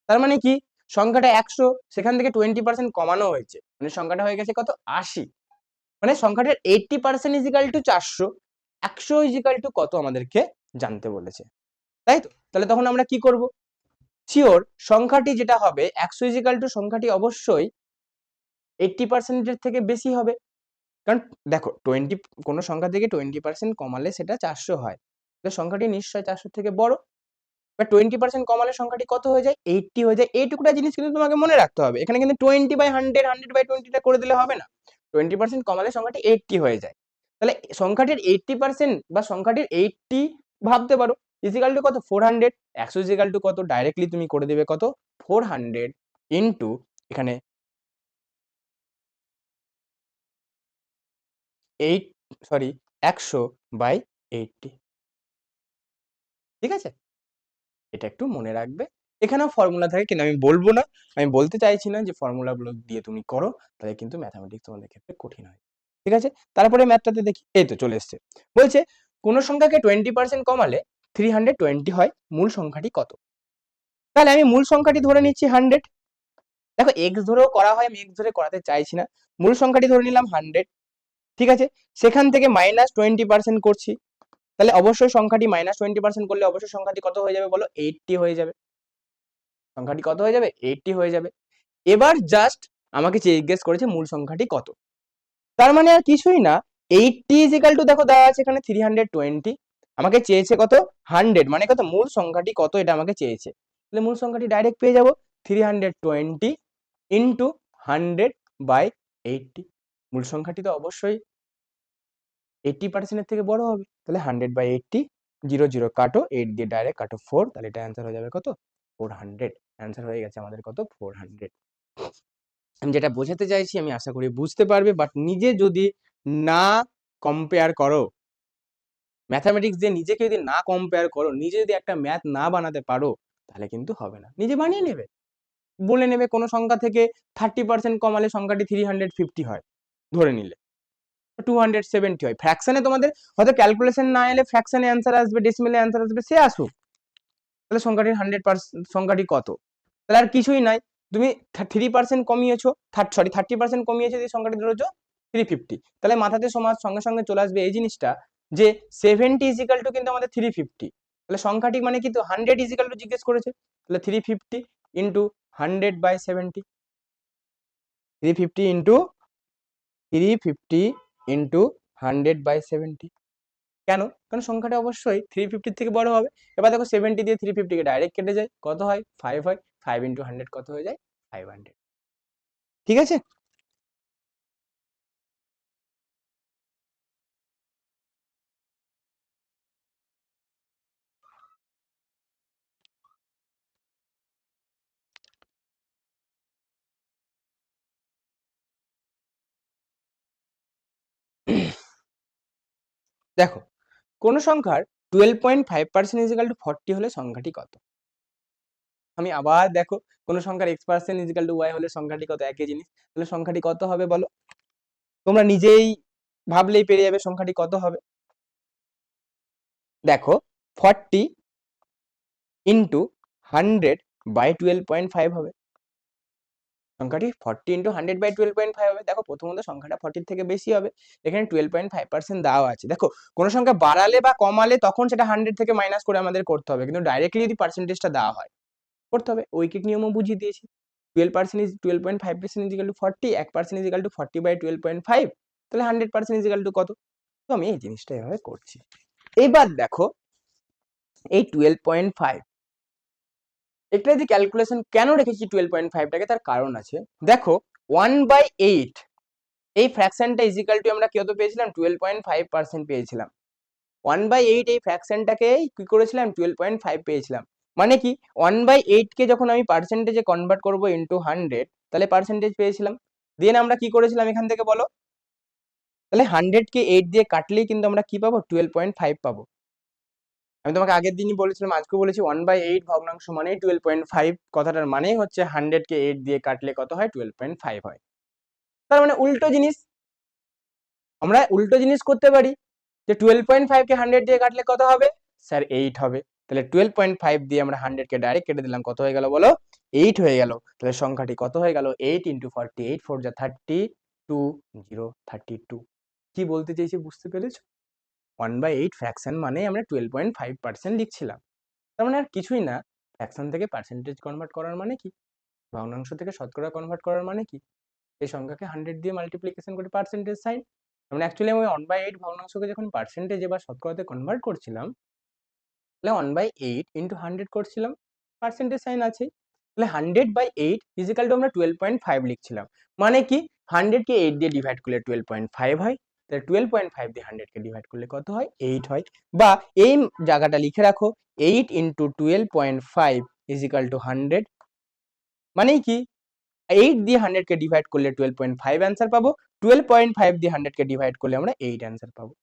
তার মানে কি, সংখ্যাটা 100, সেখান থেকে 20% কমানো হয়েছে, মানে সংখ্যাটা হয়ে গেছে কত, 80, মানে সংখ্যাটার 80% is equal to 400, 100 is equal to কত আমাদেরকে জানতে বলেছে, তাই তো? তাহলে তখন আমরা কি করব, শিওর সংখ্যাটি যেটা হবে 100 ইজ ইকাল টু সংখ্যাটি অবশ্যই 80% এর থেকে বেশি হবে, কারণ দেখো 20 কোনো সংখ্যা থেকে 20% কমালে সেটা 400 হয়, তাহলে সংখ্যাটি নিশ্চয়ই 400 থেকে বড়। বা 20% কমালে সংখ্যাটি কত হয়ে যায়? 80 হয়ে যায়। এইটুকুটা জিনিস কিন্তু তোমাকে মনে রাখতে হবে। এখানে কিন্তু 20/100, 100/20 টা করে দিলে হবে না। 20% কমালে সংখ্যাটি 80 হয়ে যায়। তাহলে সংখ্যাটির 80% বা সংখ্যাটির 80 ভাবতে পারো ইজিক্যাল টু কত? 400। 100 ইজিক্যাল টু কত? ডাইরেক্টলি তুমি করে দেবে কত? 400 ইনটু এখানে 100/80। ঠিক আছে? এটা একটু মনে রাখবে। এখানেও ফর্মুলা থাকে কিন্তু আমি বলব না। আমি বলতে চাইছি না যে ফর্মুলাগুলো দিয়ে তুমি করো, তাহলে কিন্তু ম্যাথমেটিক্স তোমাদের ক্ষেত্রে কঠিন হয়। ঠিক আছে? তারপরে ম্যাথটাতে দেখি। এই তো চলে এসছে। বলছে কোন সংখ্যাকে 20% কমালে 320 হয়, মূল সংখ্যাটি কত? তাহলে আমি মূল সংখ্যাটি ধরে নিচ্ছি 100। দেখো x ধরেও করা হয়, আমি x ধরে করাতে চাইছি না। মূল সংখ্যাটি ধরে নিলাম 100। ঠিক আছে? সেখান থেকে -20% করছি। তাহলে অবশ্যই সংখ্যাটি -20% করলে অবশ্যই সংখ্যাটি কত হয়ে যাবে বলো? 80 হয়ে যাবে। সংখ্যাটি কত হয়ে যাবে? 80 হয়ে যাবে। এবার জাস্ট আমাকে জিজ্ঞেস করেছে মূল সংখ্যাটি কত। তার মানে আর কিছুই না, 80 ইজিক্যাল টু দেখো দেওয়া আছে এখানে 320। আমাকে চেয়েছে কত? 100, মানে কত? মূল সংখ্যাটি কত এটা আমাকে চেয়েছে। তাহলে মূল সংখ্যাটি ডাইরেক্ট পেয়ে যাব 320 ইনটু 100/80। মূল সংখ্যাটি তো অবশ্যই 80% এর থেকে বড় হবে। তাহলে 100/80, 0 0 কাটো, 8 দিয়ে ডাইরেক্ট কাটো 4, তাহলে এটা অ্যান্সার হয়ে যাবে কত? 400। অ্যান্সার হয়ে গেছে আমাদের কত? 400। আমি যেটা বোঝাতে চাইছি আমি আশা করি বুঝতে পারবে, বাট নিজে যদি না কম্পেয়ার করো, ম্যাথামেটিক্স দিয়ে নিজেকে যদি না কম্পেয়ার করো, নিজে যদি একটা ম্যাথ না বানাতে পারো, তাহলে কিন্তু হবে না। নিজে বানিয়ে নেবে। বলে নেবে কোন সংখ্যা থেকে 30% কমালে সংখ্যাটি 350 হয়, ধরে নিলে 270 হয়। ফ্র্যাকশনে তোমাদের হয়তো ক্যালকুলেশন না এলে ফ্র্যাকশনে অ্যান্সার আসবে, ডেসিমেলে অ্যান্সার আসবে, সে আসুক। তাহলে সংখ্যাটির 100% সংখ্যাটি কত? তাহলে আর কিছুই নাই। তুমি 3% কমিয়েছো, 30% কমিয়েছো, দিয়ে সংখ্যাটি ধরেছো 350। তাহলে মাথাতে সঙ্গে সঙ্গে চলে আসবে এই জিনিসটা যে 70 ইজিক্যাল টু কিন্তু আমাদের 350। তাহলে সংখ্যাটি মানে কিন্তু 100 ইজিক্যাল টু জিজ্ঞেস করেছে। তাহলে 350 ইন্টু 100/70। 350 ইন্টু 100/70। কেন? কারণ সংখ্যাটা অবশ্যই 350 থেকে বড় হবে। এবার দেখো 70 দিয়ে 350 কে ডাইরেক্ট কেটে যায়, কত হয়? 5 হয়। 5 ইন্টু 100 কত হয়ে যায়? 500। ঠিক আছে? দেখো কোন সংখ্যার 12.5% ইজিক্যাল টু 40 হলে সংখ্যাটি কত? আমি আবার দেখো কোন সংখ্যার x% ইজিক্যাল টু y হলে সংখ্যাটি কত? একই জিনিস। তাহলে সংখ্যাটি কত হবে বলো? তোমরা নিজেই ভাবলেই পেরে যাবে সংখ্যাটি কত হবে। দেখো 40 ইন্টু 100/12.5 হবে। সংখ্যাটি 40 ইন্টু 100/12.5 হবে। দেখো প্রথমত সংখ্যাটা 40 থেকে বেশি হবে। এখানে 12.5% দেওয়া আছে। দেখো কোন সংখ্যা বাড়ালে বা কমালে তখন সেটা 100 থেকে মাইনাস করে আমাদের করতে হবে, কিন্তু ডাইরেক্টলি যদি পার্সেন্টেজটা দেওয়া হয় করতে হবে। ঐকিক নিয়মও বুঝিয়ে দিয়েছি। 12% is 12.5% is equal two 40, 1% is equal two 40/12.5। তাহলে 100% ইজ ইকুয়াল টু কত? তো আমি এই জিনিসটা এভাবে করছি। এইবার দেখো এই 12.5, এটা যদি ক্যালকুলেশন কেন রেখেছি 12.5 টাকে, তার কারণ আছে। দেখো 1/8 এই ফ্র্যাকশনটা ইজ ইকুয়াল টু আমরা কত পেয়েছিলাম? 12.5% পেয়েছিলাম। 1/8 এই ফ্র্যাকশনটাকে কি করেছিলাম? 12.5 পেয়েছিলাম। মানে কি 1/8 কে যখন আমি পার্সেন্টেজে কনভার্ট করব ইনটু 100, তাহলে পার্সেন্টেজ পেয়েছিলাম। দেন আমরা কি করেছিলাম এখান থেকে বলো? তাহলে 100 কে 8 দিয়ে কাটলেই কিন্তু আমরা কি পাবো? 12.5 পাবো। আমি তোমাকে আগের দিনই বলেছিলাম, আজকেও বলেছি 1/8 ভগ্নাংশ মানেই 12.5। কথাটার মানেই হচ্ছে 100 কে 8 দিয়ে কাটলে কত হয়? 12.5 হয়। তার মানে উল্টো জিনিস, আমরা উল্টো জিনিস করতে পারি যে 12.5 কে 100 দিয়ে কাটলে কত হবে? স্যার 8 হবে। তাহলে 12.5 দিয়ে আমরা 100 কে ডাইরেক্ট কেটে দিলাম, কত হয়ে গেল বলো? 8 হয়ে গেল। তাহলে সংখ্যাটি কত হয়ে গেল? 8 ইন্টু 40, 8 4 যা 32, 0 32। কি বলতে চেয়েছি বুঝতে পেরেছো? 1/8 ফ্র্যাকশন মানে আমরা 12.5% লিখছিলাম। তার মানে আর কিছুই না, ফ্র্যাকশন থেকে পার্সেন্টেজ কনভার্ট করার মানে কি? ভগ্নাংশ থেকে শতকরা কনভার্ট করার মানে কি? এই সংখ্যাকে 100 দিয়ে মাল্টিপ্লিকেশন করে পার্সেন্টেজ সাইন। মানে অ্যাকচুয়ালি আমি 1/8 ভগ্নাংশকে যখন পার্সেন্টেজে বা শতকরাতে কনভার্ট করছিলাম, তাহলে 1/8 ইন্টু 100 করছিলাম, পার্সেন্টেজ সাইন আছেই। তাহলে 100/8 ইজিক্যাল টু আমরা 12.5 লিখছিলাম। মানে কি 100 কে 8 দিয়ে ডিভাইড করলে 12.5 হয়। তাহলে 12.5 দিয়ে 100 কে ডিভাইড করলে কত হয়? 8 হয়। বা এই জায়গাটা লিখে রাখো, 8 ইন্টু 12.5 ইজিক্যাল টু 100। মানেই কি 8 দিয়ে 100 কে ডিভাইড করলে 12.5 অ্যান্সার পাবো। 12.5 দিয়ে 100 কে ডিভাইড করলে আমরা 8 অ্যান্সার পাবো।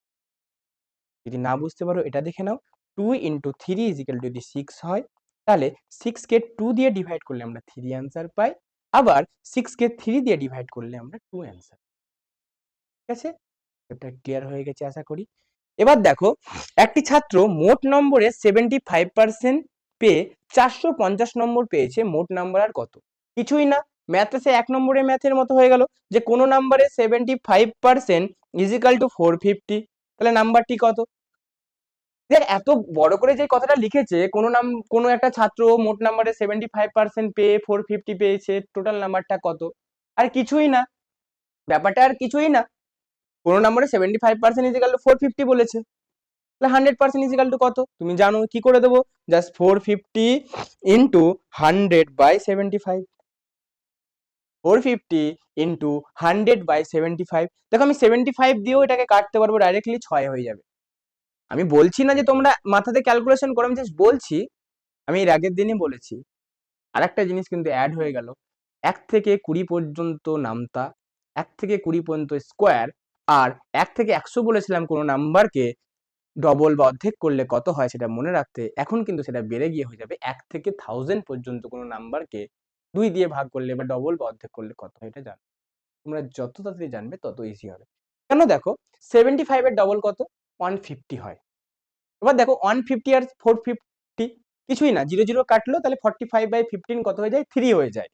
যদি না বুঝতে পারো এটা দেখে নাও, 2 ইন্টু 3 ইজিক্যাল টু যদি 6 হয়, তাহলে 6 কে 2 দিয়ে ডিভাইড করলে আমরা 3 অ্যান্সার পাই। আবার 6 কে 3 দিয়ে ডিভাইড করলে আমরা 2 অ্যান্সার। ঠিক আছে? এটা ক্লিয়ার হয়ে গেছে আশা করি। এবার দেখো, একটি ছাত্র মোট নম্বরে 75% পেয়ে 450 নম্বর পেয়েছে, মোট নাম্বার আর কত? কিছুই না, ম্যাথে সে 1 নম্বরের ম্যাথের মতো হয়ে গেল, যে কোনো নাম্বারে 75% ইজিক্যাল টু 450। তাহলে নাম্বারটি কত? দেখ এত বড় করে যে কথাটা লিখেছে, কোনো একটা ছাত্র মোট নাম্বারে 75% পেয়ে 450 পেয়েছে, টোটাল নাম্বারটা কত? আর কিছুই না, ব্যাপারটা আর কিছুই না। কোনো নম্বরে 75% ইজিক্যাল টু 450 বলেছে, তাহলে 100% ইজিক্যাল টু কত? তুমি জানো, কি করে দেবো? Just 450 into 100/75। 450 ইন্টু 100/75। দেখো আমি 75 দিয়েও এটাকে কাটতে পারবো, ডাইরেক্টলি 6 হয়ে যাবে। আমি বলছি না যে তোমরা মাথাতে ক্যালকুলেশন করো, আমি জাস্ট বলছি, আমি এর আগের দিনই বলেছি। আরেকটা জিনিস কিন্তু অ্যাড হয়ে গেল, 1 থেকে 20 পর্যন্ত নামতা, 1 থেকে 20 পর্যন্ত স্কোয়ার, আর 1 থেকে 100 বলেছিলাম কোনো নাম্বারকে ডবল বা অর্ধেক করলে কত হয় সেটা মনে রাখতে। এখন কিন্তু সেটা বেড়ে গিয়ে হয়ে যাবে 1 থেকে 1000 পর্যন্ত কোনো নাম্বারকে 2 দিয়ে ভাগ করলে বা ডবল বা অর্ধেক করলে কত হয় এটা জানো। তোমরা যত তাড়াতাড়ি জানবে তত ইজি হবে। কেন দেখো, 75 এর ডবল কত? 150 হয়। এবার দেখো 150 আর 450 কিছুই না, 0 0 কাটলো, তাহলে 45/15 কত হয়ে যায়? 3 হয়ে যায়।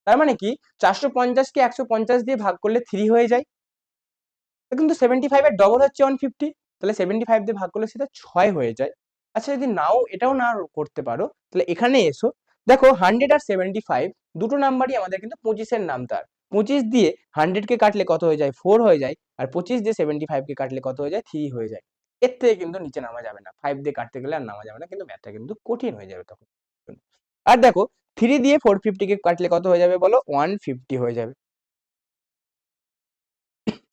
তার মানে কি 450 কে 150 দিয়ে ভাগ করলে 3 হয়ে যায়। কিন্তু 75 এর ডবল হচ্ছে 150, তাহলে 75 দিয়ে ভাগ করলে সেটা 6 হয়ে যায়। আচ্ছা যদি নাও এটাও না করতে পারো, তাহলে এখানে এসো, দেখো 100 আর 75 দুটো নাম্বারই আমাদের কিন্তু 25 এর নাম তার। 25 দিয়ে 100 কে কাটলে কত হয়ে যায়? 4 হয়ে যায়। আর 25 দিয়ে 75 কে কাটলে কত হয়ে যায়? 3 হয়ে যায়। এর থেকে কিন্তু নিচে নামা যাবে না, 5 দিয়ে কাটতে গেলে আর নামা যাবে না, কিন্তু ম্যাথটা কিন্তু কঠিন হয়ে যাবে তখন। আর দেখো 3 দিয়ে 450 কে কাটলে কত হয়ে যাবে বলো? 150 হয়ে যাবে।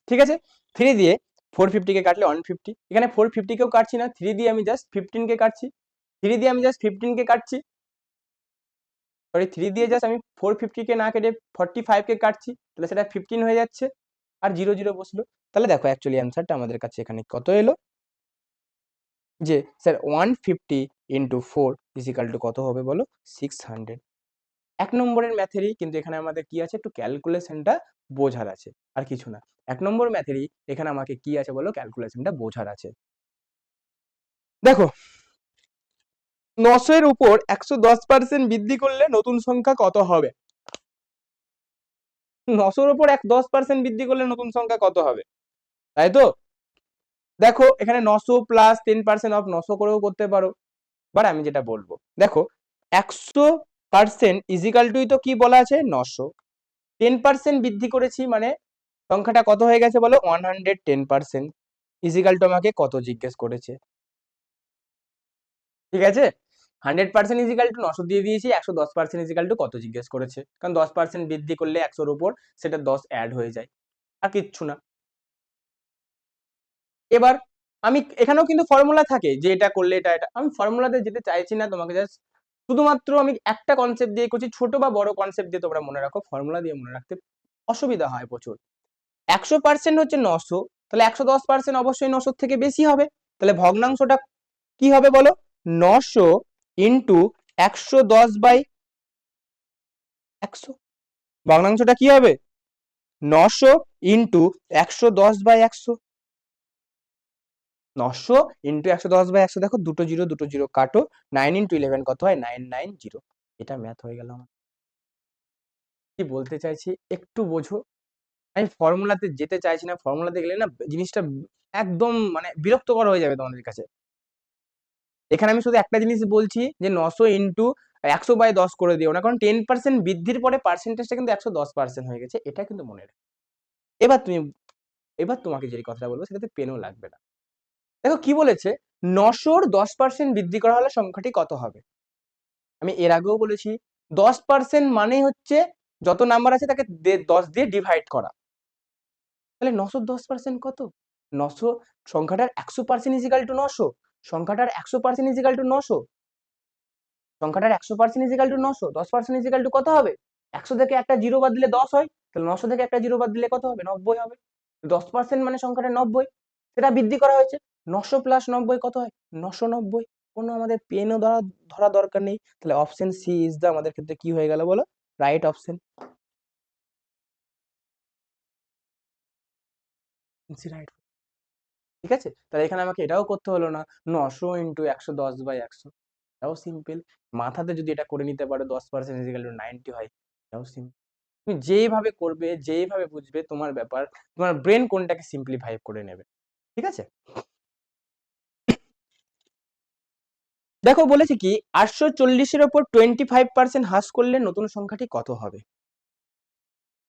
ঠিক আছে, 3 দিয়ে 450 কে কাটলে 150, এখানে 450 কেও কাটছি না, 3 দিয়ে আমি জাস্ট 15 কে কাটছি, 3 দিয়ে আমি জাস্ট 15 কে কাটছি, সরি 3 দিয়ে জাস্ট আমি 450 কে না কেটে 45 কে কাটছি, তাহলে সেটা 15 হয়ে যাচ্ছে, আর 0 0 বসলো। তাহলে দেখো অ্যাকচুয়ালি অ্যান্সারটা আমাদের কাছে এখানে কত এলো, যে স্যার 150 ইন্টু 4 ইজিক্যাল টু কত হবে বলো? 600। 1 নম্বরের ম্যাথেরই কিন্তু এখানে আমাদের কি আছে? একটু ক্যালকুলেশনটা বোঝার আছে, আর কিছু না। 1 নম্বর ম্যাথেরই এখানে আমাকে কি আছে বলো? ক্যালকুলেশনটা বোঝার আছে। দেখো 900 এর উপর 110% বৃদ্ধি করলে নতুন সংখ্যা কত হবে? 900 এর উপর 10% বৃদ্ধি করলে নতুন সংখ্যা কত হবে? তাই তো? দেখো এখানে 900 প্লাস 10% অফ 900 করেও করতে পারো। বাট আমি যেটা বলবো, দেখো 100% ইজিক্যাল টুই তো কি বলা আছে? 900। 10% বৃদ্ধি করেছি মানে সংখ্যাটা কত হয়ে গেছে বলো? 110%। ইজিক্যাল টু আমাকে কত জিজ্ঞেস করেছে? ঠিক আছে, 100% ইজিক্যাল টু 900 দিয়ে দিয়েছি, 110% ইজিক্যাল টু কত জিজ্ঞেস করেছে, কারণ 10% বৃদ্ধি করলে 100 এর উপর সেটা 10 অ্যাড হয়ে যায়, আর কিচ্ছু না। এবার আমি এখানেও কিন্তু ফর্মুলা থাকে যে এটা করলে এটা, আমি ফর্মুলাতে যেতে চাইছি না, তোমাকে জাস্ট শুধুমাত্র আমি একটা কনসেপ্ট দিয়ে করছি, ছোট বা বড় কনসেপ্ট দিয়ে তোমরা মনে রাখো, ফর্মুলা দিয়ে মনে রাখতে অসুবিধা হয় প্রচুর। 100% হচ্ছে 900, তাহলে 110% অবশ্যই 900 থেকে বেশি হবে, তাহলে ভগ্নাংশটা কি হবে বলো? 900 ইন্টু 110/100। ভগ্নাংশটা কি হবে? 900 ইন্টু 110/100। 900 ইন্টু 110/100, দেখো দুটো জিরো দুটো জিরো কাটো, 9 ইন্টু 11 কত হয়? 990। এটা ম্যাথ হয়ে গেল আমার। কি বলতে চাইছি একটু বোঝো। আমি ফর্মুলাতে যেতে চাইছি না, ফর্মুলাতে গেলে না জিনিসটা একদম মানে বিরক্তকর হয়ে যাবে তোমাদের কাছে। এখানে আমি শুধু একটা জিনিস বলছি যে 900 ইন্টু 100/10 করে দিও না, কারণ 10% বৃদ্ধির পরে পার্সেন্টেজটা কিন্তু 110% হয়ে গেছে, এটা কিন্তু মনে রাখো। এবার তুমি, এবার তোমাকে যে কথাটা বলবো সেটাতে পেনও লাগবে না। দেখো কি বলেছে, 900-র 10% বৃদ্ধি করা হলে সংখ্যাটি কত হবে। আমি এর আগেও বলেছি 10% মানে হচ্ছে যত নাম্বার আছে তাকে 10 দিয়ে ডিভাইড করা। তাহলে 900 10% কত? 900 সংখ্যাটার 100% is equal two 900, সংখ্যাটার 100% is equal two 900, সংখ্যাটার 100% is equal two 900, 10% is equal two কত হবে? 100 থেকে একটা জিরো বাদ দিলে 10 হয়, তাহলে 900 থেকে একটা জিরো বাদ দিলে কত হবে? 90 হবে। 10% মানে সংখ্যাটা 90, সেটা বৃদ্ধি করা হয়েছে। 900 প্লাস 90 কত হয়? 990। কোনো আমাদের পেনও ধরা দরকার নেই, তাহলে অপশন সি ইজ দ্য আমাদের ক্ষেত্রে কি হয়ে গেল বলো? Right option. রাইট। ঠিক আছে, তাহলে এখানে আমাকে এটাও করতে হলো না 900 ইন্টু 110/100, এটাও সিম্পল। মাথাতে যদি এটা করে নিতে পারো 10% ইজ ইকুয়াল টু 90 হয়, এটাও সিম্পল। তুমি যেইভাবে করবে, যেইভাবে বুঝবে তোমার ব্যাপার, তোমার ব্রেন কোনটাকে সিম্পলিফাই করে নেবে। ঠিক আছে, দেখো বলেছে কি 840-এর ওপর 25% হ্রাস করলে নতুন সংখ্যাটি কত হবে।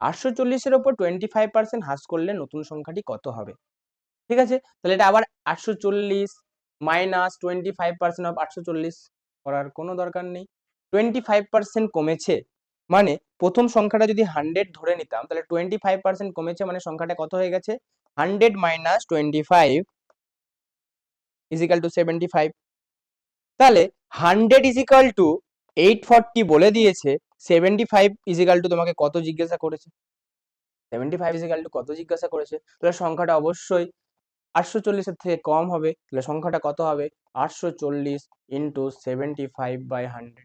840-এর ওপর 25% হ্রাস করলে নতুন সংখ্যাটি কত হবে। ঠিক আছে, তাহলে এটা আবার 840 মাইনাস 25% অফ 840 করার কোনো দরকার নেই। 25% কমেছে মানে প্রথম সংখ্যাটা যদি 100 ধরে নিতাম, তাহলে 25% কমেছে মানে সংখ্যাটা কত হয়ে গেছে? 100 মাইনাস 25 ইজ ইকাল টু 75। তাহলে 100 ইজ ইকাল টু 840 বলে দিয়েছে, 75 ইজ ইকাল টু তোমাকে কত জিজ্ঞাসা করেছে? 75 ইজ ইকাল টু কত জিজ্ঞাসা করেছে? তাহলে সংখ্যাটা অবশ্যই 840-এর থেকে কম হবে, তাহলে সংখ্যাটা কত হবে? 840 ইন্টু 75/100।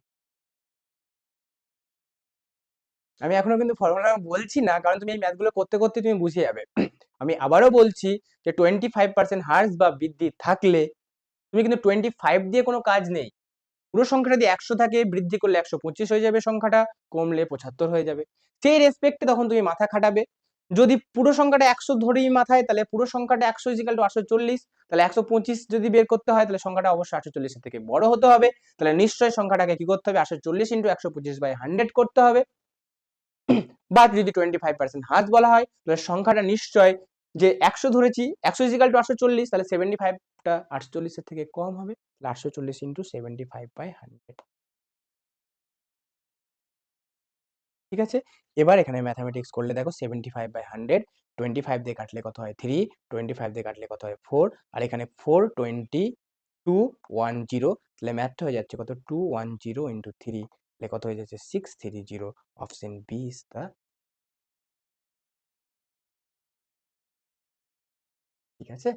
আমি এখনো কিন্তু ফর্মুলা বলছি না, কারণ তুমি এই ম্যাথগুলো করতে করতে তুমি বুঝে যাবে। আমি আবারও বলছি যে 25% হ্রাস বা বৃদ্ধি থাকলে তুমি কিন্তু 25 দিয়ে কোনো কাজ নেই। পুরো সংখ্যাটা যদি 100 থাকে, বৃদ্ধি করলে 125 হয়ে যাবে সংখ্যাটা, কমলে 75 হয়ে যাবে। সেই রেসপেক্টে তখন তুমি মাথা খাটাবে। যদি পুরো সংখ্যাটা 100 ধরেই মাথায়, তাহলে পুরো সংখ্যাটা 100 ইজ ইকুয়াল টু 840, তাহলে 125 যদি বের করতে হয়, তাহলে সংখ্যাটা অবশ্যই 840 এর থেকে বড় হতে হবে। তাহলে নিশ্চয়ই সংখ্যাটাকে কি করতে হবে? 840 ইন্টু 125/100 করতে হবে। বা যদি 25% হ্রাস বলা হয়, তাহলে সংখ্যাটা নিশ্চয় যে 100 ধরেছি, 100 ইজ ইকুয়াল টু 840, তাহলে 75টা 840 এর থেকে কম হবে, তাহলে 840 ইন্টু 75/100। ঠিক আছে, এবার এখানে ম্যাথামেটিক্স করলে দেখো 75/100, 25 দিয়ে কাটলে কত হয়? 3, 25 দিয়ে কাটলে কত হয়? 4, আর এখানে 4 20 210, তাহলে ম্যাথটা হয়ে যাচ্ছে কত? 210 ইন্টু 3, তাহলে কত হয়ে যাচ্ছে? 630। অপশন বি ইজ দা, ঠিক আছে,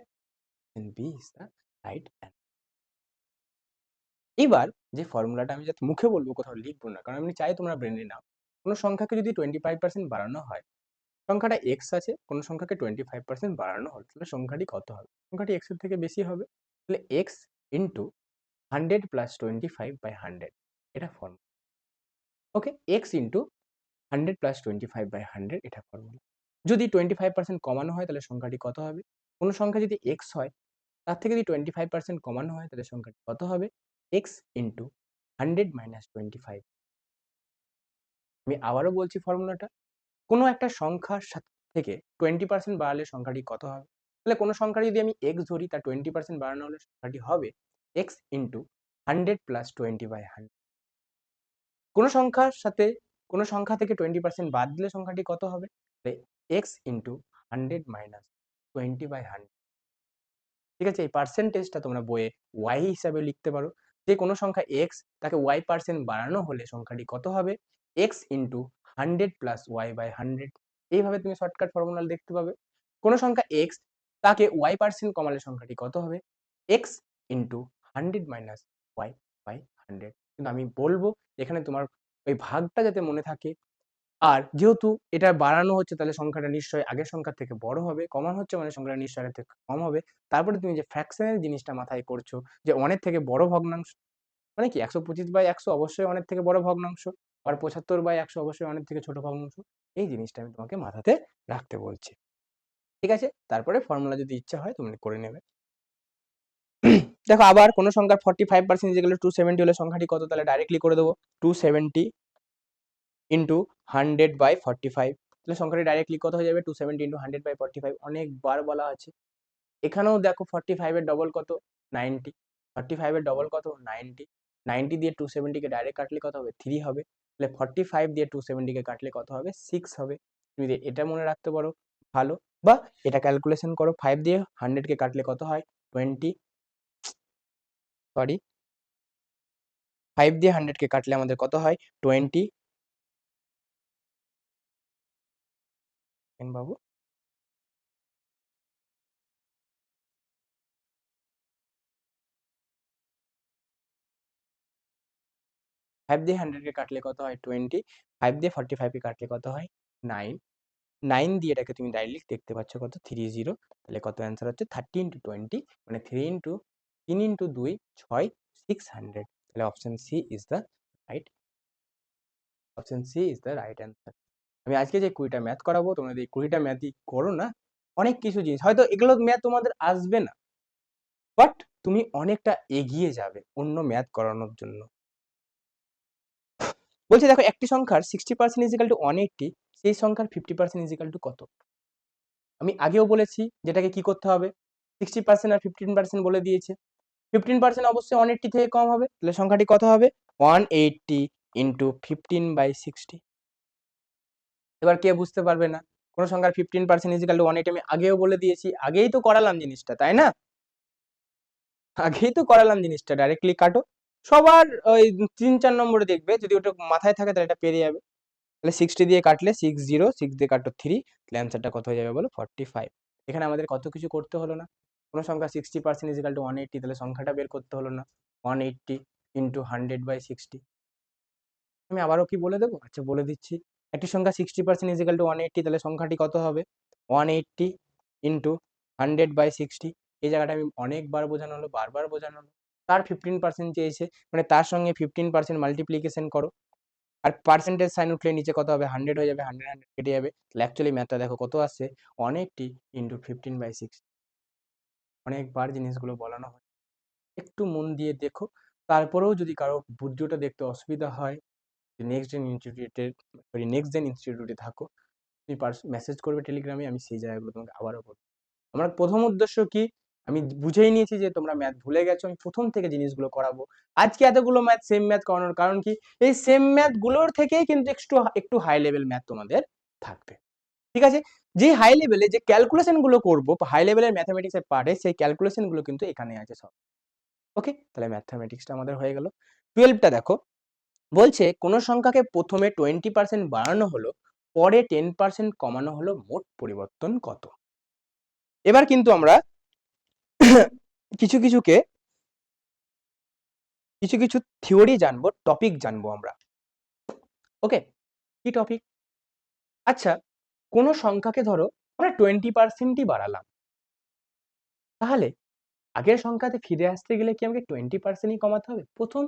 option B is the right answer. এবার যে ফর্মুলাটা আমি যাতে মুখে বলবো, কোথাও লিখবো না, কারণ আমি চাই তোমরা ব্রেনে নাও। কোনো সংখ্যাকে যদি 25% বাড়ানো হয়, সংখ্যাটা এক্স আছে, কোন সংখ্যাকে 25% বাড়ানো হলো, তাহলে সংখ্যাটি কত হবে? সংখ্যাটি এক্স এর থেকে বেশি হবে, তাহলে এক্স ইন্টু 100 প্লাস 25/100, এটা ফর্মুলা। ওকে, এক্স ইন্টু 100 প্লাস 25/100, এটা ফর্মুলা। যদি 25% কমানো হয়, তাহলে সংখ্যাটি কত হবে? কোন সংখ্যা যদি এক্স হয়, তার থেকে যদি 25% কমানো হয়, তাহলে সংখ্যাটি কত হবে? X into 100 minus 25। আমি আবারও বলছি ফর্মুলাটা, কোনো একটা সংখ্যার থেকে 20% বাড়ালে সংখ্যাটি কত হবে? তাহলে কোনো সংখ্যা যদি আমি x ধরি, তার 20% বাড়ানো হলে সংখ্যাটি হবে x ইন্টু 100 প্লাস 20/100। কোনো সংখ্যার সাথে কোনো সংখ্যা থেকে 20% বাদ দিলে সংখ্যাটি কত হবে? x into 100 minus 20/100। ঠিক আছে, এই পার্সেন্টেজটা তোমরা বইয়ে y হিসাবে লিখতে পারো। যে কোনো সংখ্যা x, তাকে y% বাড়ানো হলে সংখ্যাটি কত হবে? x into 100 plus y/100। এইভাবে তুমি শর্টকাট ফর্মুলা দেখতে পাবে। কোনো সংখ্যা x, তাকে y% কমালে সংখ্যাটি কত হবে? x into 100 minus y/100। কিন্তু আমি বলবো এখানে তোমার ওই ভাগটা যাতে মনে থাকে। আর যেহেতু এটা বাড়ানো হচ্ছে, তাহলে সংখ্যাটা নিশ্চয়ই আগের সংখ্যার থেকে বড় হবে, কমানো হচ্ছে মানে সংখ্যাটা নিশ্চয়ই আগের থেকে কম হবে। তারপরে তুমি যে ফ্র্যাকশনের জিনিসটা মাথায় করছো, যে অনেক থেকে বড় ভগ্নাংশ, মানে কি 125/100 অবশ্যই অনেক থেকে বড় ভগ্নাংশ, আর 75/100 অবশ্যই অনেক থেকে ছোট ভগ্নাংশ। এই জিনিসটা আমি তোমাকে মাথাতে রাখতে বলছি। ঠিক আছে, তারপরে ফর্মুলা যদি ইচ্ছা হয় তুমি করে নেবে। দেখো আবার কোন সংখ্যার 45% যেগুলো 270 হলে সংখ্যাটি কত? তাহলে ডাইরেক্টলি করে দেবো, 270 ইন্টু 100/45, তাহলে সংখ্যাটি ডাইরেক্টলি কত হয়ে যাবে? 270 ইন্টু 100/45। অনেকবার বলা আছে, এখানেও দেখো 45 এর ডবল কত 90, 45 এর ডবল কত 90, 90 দিয়ে 270 কে ডাইরেক্ট কাটলে কত হবে 3 হবে, তাহলে 45 দিয়ে 270 কে কাটলে কত হবে 6 হবে। তুমি যদি এটা মনে রাখতে পারো ভালো, বা এটা ক্যালকুলেশন করো 5 দিয়ে 100 কে কাটলে কত হয় 20, সরি 5 দিয়ে 100 কে কাটলে আমাদের কত হয় 20 বাবু, 5 দিয়ে 100 কে কাটলে কত হয় 20, 5 দিয়ে 45 কে কাটলে কত হয় 9, 9 দিয়ে এটাকে তুমি ডাইরেক্ট দেখতে পাচ্ছ কত 30, তাহলে কত অ্যান্সার হচ্ছে 30 ইন্টু 20, মানে 3 ইন্টু 2 6, 600, তাহলে option C is the right, option C is the right answer. আমি আজকে যে 20টা ম্যাথ করাবো তোমরা যদি 20টা ম্যাথই করো না, অনেক কিছু জিনিস হয়তো এগুলো ম্যাথ তোমাদের আসবে না, বাট তুমি অনেকটা এগিয়ে যাবে অন্য ম্যাথ করানোর জন্য। বলছে দেখো একটি সংখ্যার 60% ইজ ইকাল টু 180, সেই সংখ্যার 50% ইজ ইকাল টু কত? আমি আগেও বলেছি যেটাকে কি করতে হবে, 60% আর 15% বলে দিয়েছে, 15% অবশ্যই 180 থেকে কম হবে, তাহলে সংখ্যাটি কত হবে 180 ইন্টু 15/60। এবার কে বুঝতে পারবে না, কোন সংখ্যার 15% ইজ ইকাল টু 180 আমি আগেও বলে দিয়েছি, আগেই তো করালাম জিনিসটা, তাই না? আগেই তো করালাম জিনিসটা, ডাইরেক্টলি কাটো। সবার ওই 3-4 নম্বরে দেখবে, যদি ওটা মাথায় থাকে তাহলে এটা পেরিয়ে যাবে। তাহলে 60 দিয়ে কাটলে 60, 6 দিয়ে কাটো 3, তাহলে অ্যান্সারটা কত হয়ে যাবে বলো 45। এখানে আমাদের কত কিছু করতে হলো না, কোনো সংখ্যা 60% ইজ ইকাল টু 180, তাহলে সংখ্যাটা বের করতে হলো না, 180 ইন্টু 100/60। আমি আবারও কি বলে দেবো, আচ্ছা বলে দিচ্ছি, একটি সংখ্যা 60% ইজ ইকাল টু 180, তাহলে সংখ্যাটি কত হবে 180 ইন্টু 100/60। এই জায়গাটা আমি অনেকবার বোঝানো হলো, বারবার বোঝানো হলো। তার 15% চেয়েছে, মানে তার সঙ্গে 15% মাল্টিপ্লিকেশন করো, আর পার্সেন্টেজ সাইন উঠলে নিচে কত হবে 100 হয়ে যাবে, 100 100 কেটে যাবে, তাহলে অ্যাকচুয়ালি ম্যাথটা দেখো কত আসছে 180 ইন্টু 15/6। অনেকবার জিনিসগুলো বলানো হয়, একটু মন দিয়ে দেখো। তারপরেও যদি কারো বুদ্ধিটা দেখতে অসুবিধা হয়, নেক্সট জেন ইনস্টিটিউটে থাকো, তুমি মেসেজ করবে টেলিগ্রামে, আমি সেই জায়গাগুলো তোমাকে আবারও বলবো। আমার প্রথম উদ্দেশ্য কি, আমি বুঝেই নিয়েছি যে তোমরা ম্যাথ ভুলে গেছো, আমি প্রথম থেকে জিনিসগুলো করাবো। আজকে এতগুলো ম্যাথ সেম ম্যাথ করানোর কারণ কি, এই সেম ম্যাথ গুলোর থেকেই কিন্তু একটু একটু হাই লেভেল ম্যাথ তোমাদের থাকবে, ঠিক আছে? যে হাই লেভেলে যে ক্যালকুলেশন গুলো করবো, হাই লেভেলের ম্যাথমেটিক্স এর পার্টে, সেই ক্যালকুলেশন গুলো কিন্তু এখানে আছে সব। ওকে, তাহলে ম্যাথমেটিক্সটা আমাদের হয়ে গেল। 12টা দেখো, বলছে কোন সংখ্যাকে প্রথমে 20% বাড়ানো হলো, পরে 10% কমানো হলো, মোট পরিবর্তন কত? এবার কিন্তু আমরা কিছু কিছুকে কিছু কিছু থিওরি জানবো, টপিক জানবো আমরা। ওকে, কি টপিক? আচ্ছা, কোন সংখ্যাকে ধরো আমরা 20%ই বাড়ালাম, তাহলে আগের সংখ্যাতে ফিরে আসতে গেলে কি আমাকে 20%ই কমাতে হবে? প্রথম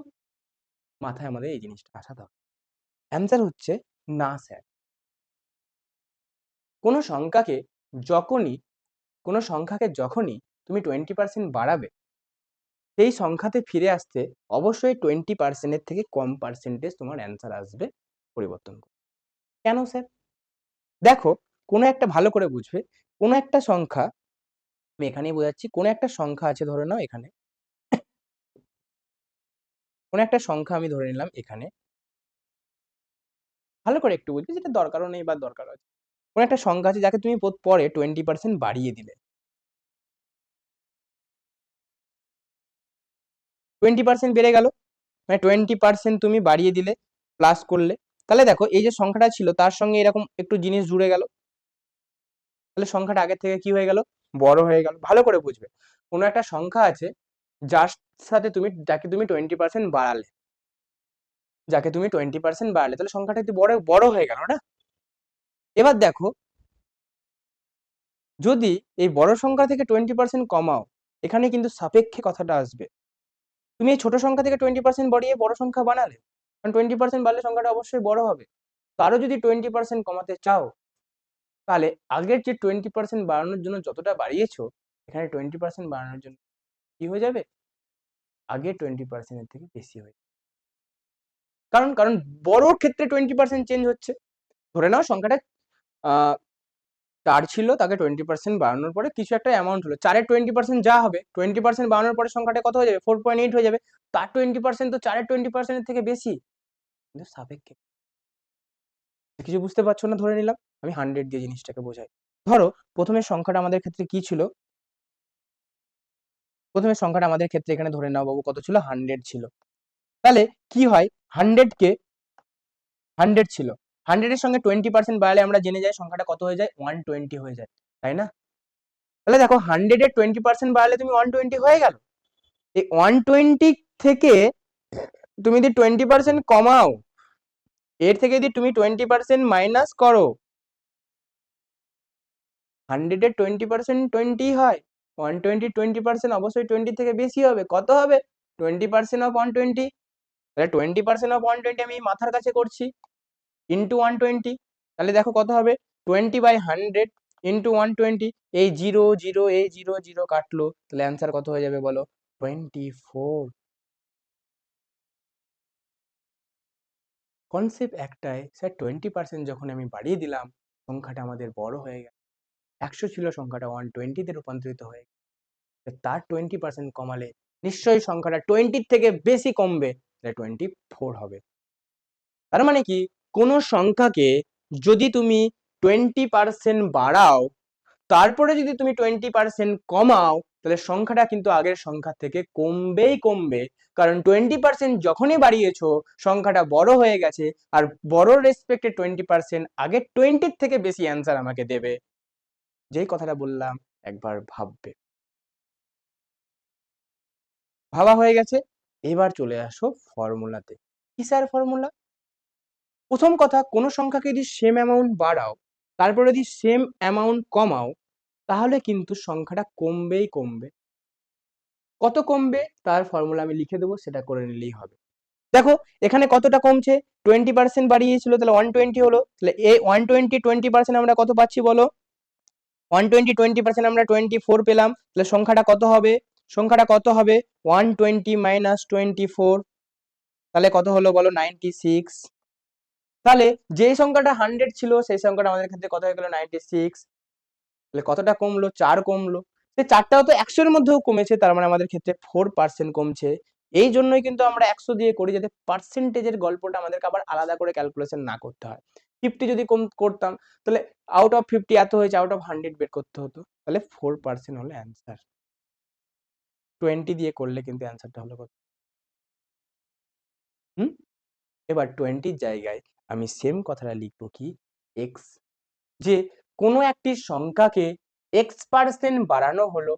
মাথায় আমাদের এই জিনিসটা আসাতে হবে। অ্যান্সার হচ্ছে না স্যার। কোন সংখ্যাকে যখনই কোন সংখ্যাকে যখনই তুমি 20% বাড়াবে, সেই সংখ্যাতে ফিরে আসতে অবশ্যই 20% এর থেকে কম পার্সেন্টেজ তোমার অ্যান্সার আসবে পরিবর্তন করে। কেন স্যার? দেখো, কোনো একটা ভালো করে বুঝবে, কোনো একটা সংখ্যা, আমি এখানেই বোঝাচ্ছি, কোনো একটা সংখ্যা আছে ধরে নাও এখানে, কোনো একটা সংখ্যা আমি ধরে নিলাম এখানে, ভালো করে একটু বুঝবে, যেটা দরকারও নেই বা দরকার আছে। কোনো একটা সংখ্যা আছে যাকে তুমি পরে 20% বাড়িয়ে দিলে, 20% বেড়ে গেল, মানে 20% তুমি বাড়িয়ে দিলে, প্লাস করলে, তাহলে দেখো এই যে সংখ্যাটা ছিল তার সঙ্গে এরকম একটু জিনিস জুড়ে গেল, তাহলে সংখ্যাটা আগের থেকে কি হয়ে গেল, বড় হয়ে গেল। ভালো করে বুঝবে, কোনো একটা সংখ্যা আছে যার সাথে তুমি, যাকে তুমি 20% বাড়ালে, যাকে তুমি 20% বাড়ালে, তাহলে সংখ্যাটা একটু বড় বড় হয়ে গেল না? এবার দেখো, যদি এই বড় সংখ্যা থেকে 20% কমাও, এখানে কিন্তু সাপেক্ষে কথাটা আসবে। তুমি এই ছোট সংখ্যা থেকে 20% বাড়িয়ে বড় সংখ্যা বানালে, কারণ 20% বাড়লে সংখ্যাটা অবশ্যই বড় হবে। তারও যদি 20% কমাতে চাও, তাহলে আগের যে 20% বাড়ানোর জন্য যতটা বাড়িয়েছো, এখানে 20% বাড়ানোর জন্য কি হয়ে যাবে, আগে 20% এর থেকে বেশি হয়ে যাবে। কারণ কারণ বড় ক্ষেত্রে 20% চেঞ্জ হচ্ছে। ধরে নাও সংখ্যাটা 4 ছিল, তাকে 20% বাড়ানোর পরে কিছু একটা অ্যামাউন্ট হলো। 4 এর 20% যা হবে 20% বাড়ানোর পরে সংখ্যাটা কত হয়ে যাবে? 4.8 হয়ে যাবে। তার 20% তো 4 এর 20% এর থেকে বেশি। কিন্তু সাপেক্ষে কিছু বুঝতে পারছো না ধরে নিলাম। আমি 100 দিয়ে জিনিসটাকে বোঝাই। ধরো প্রথমে সংখ্যাটা আমাদের ক্ষেত্রে কি ছিল? প্রথমে সংখ্যাটা আমাদের ক্ষেত্রে এখানে ধরে নাও বাবু কত ছিল? 100 ছিল। তাহলে কি হয়? 100 কে 100 ছিল। 100 এর সঙ্গে 20% বাড়ালে আমরা জেনে যাই সংখ্যাটা কত হয়ে যায়? 120 হয়ে যায়। তাই না? তাহলে দেখো 100 এর 20% বাড়ালে তুমি 120 হয়ে গেল। এই 120 থেকে তুমি যদি 20% কমাও, এর থেকে যদি তুমি 20% মাইনাস করো, 100 এর 20% 20 হয়। 120 20% অবশ্যই 20 থেকে বেশি হবে। কত হবে? 20% অফ 120। তাহলে 20% অফ 120 আমি মাথার কাছে করছি ইন্টু 120। তাহলে দেখো কত হবে? 20/100 ইন্টু 120। এই 0 0 এই 0 0 কাটলো, তাহলে অ্যান্সার কত হয়ে যাবে বলো? 24। কনসেপ্ট একটাই, স্যার 20% যখন আমি বাড়িয়ে দিলাম সংখ্যাটা আমাদের বড় হয়ে গেল। 100 ছিল সংখ্যাটা 120 তে রূপান্তরিত হয়ে গেল। তার 20% কমালে নিশ্চয়ই সংখ্যাটা 20 থেকে বেশি কমবে, তাহলে 24 হবে। তার মানে কি? কোন সংখ্যাকে যদি তুমি 20% বাড়াও, তারপরে যদি তুমি 20% কমাও, তাহলে সংখ্যাটা কিন্তু আগের সংখ্যা থেকে কমবেই কমবে। কারণ 20% যখনই বাড়িয়েছো সংখ্যাটা বড় হয়ে গেছে, আর বড় রেসপেক্টে 20% আগে 20 থেকে বেশি অ্যান্সার আমাকে দেবে। যেই কথাটা বললাম একবার ভাববে। ভাবা হয়ে গেছে? এবার চলে আসো ফর্মুলাতে। কি স্যার ফর্মুলা? প্রথম কথা, কোন সংখ্যাকে যদি সেম অ্যামাউন্ট বাড়াও, তারপরে যদি সেম অ্যামাউন্ট কমাও, তাহলে কিন্তু সংখ্যাটা কমবেই কমবে। কত কমবে তার ফর্মুলা আমি লিখে দেবো, সেটা করে নিলেই হবে। দেখো এখানে কতটা কমছে? 20% বাড়িয়েছিল, তাহলে 120 হলো। তাহলে এই 120 20% আমরা কত পাচ্ছি বলো? 120 20% আমরা 24 পেলাম। তাহলে সংখ্যাটা কত হবে? সংখ্যাটা কত হবে? 120 মাইনাস 24। তাহলে কত হলো বলো? 96। তাহলে যে সংখ্যাটা 100 ছিল সেই সংখ্যাটা আমাদের ক্ষেত্রে কত হয়ে গেল? 96। তাহলে কতটা কমলো? 4 কমলো। সেই 4টাও তো 100 এর মধ্যেও কমেছে, তার মানে আমাদের ক্ষেত্রে 4% কমছে। এই জন্যই কিন্তু আমরা 100 দিয়ে করি, যাতে পার্সেন্টেজের গল্পটা আমাদেরকে আবার আলাদা করে ক্যালকুলেশন না করতে হয়। 50 যদি করতাম, তাহলে আউট অফ 50 এত হয়েছে, আউট অফ 100 বের করতে হতো। তাহলে 4% হলো অ্যান্সার। 20 দিয়ে করলে কিন্তু অ্যান্সারটা হলো কত? হুম? এবার 20 এর জায়গায় আমি সেম কথাটা লিখবো কি? x। যে কোনো একটি সংখ্যাকে x% বাড়ানো হলো,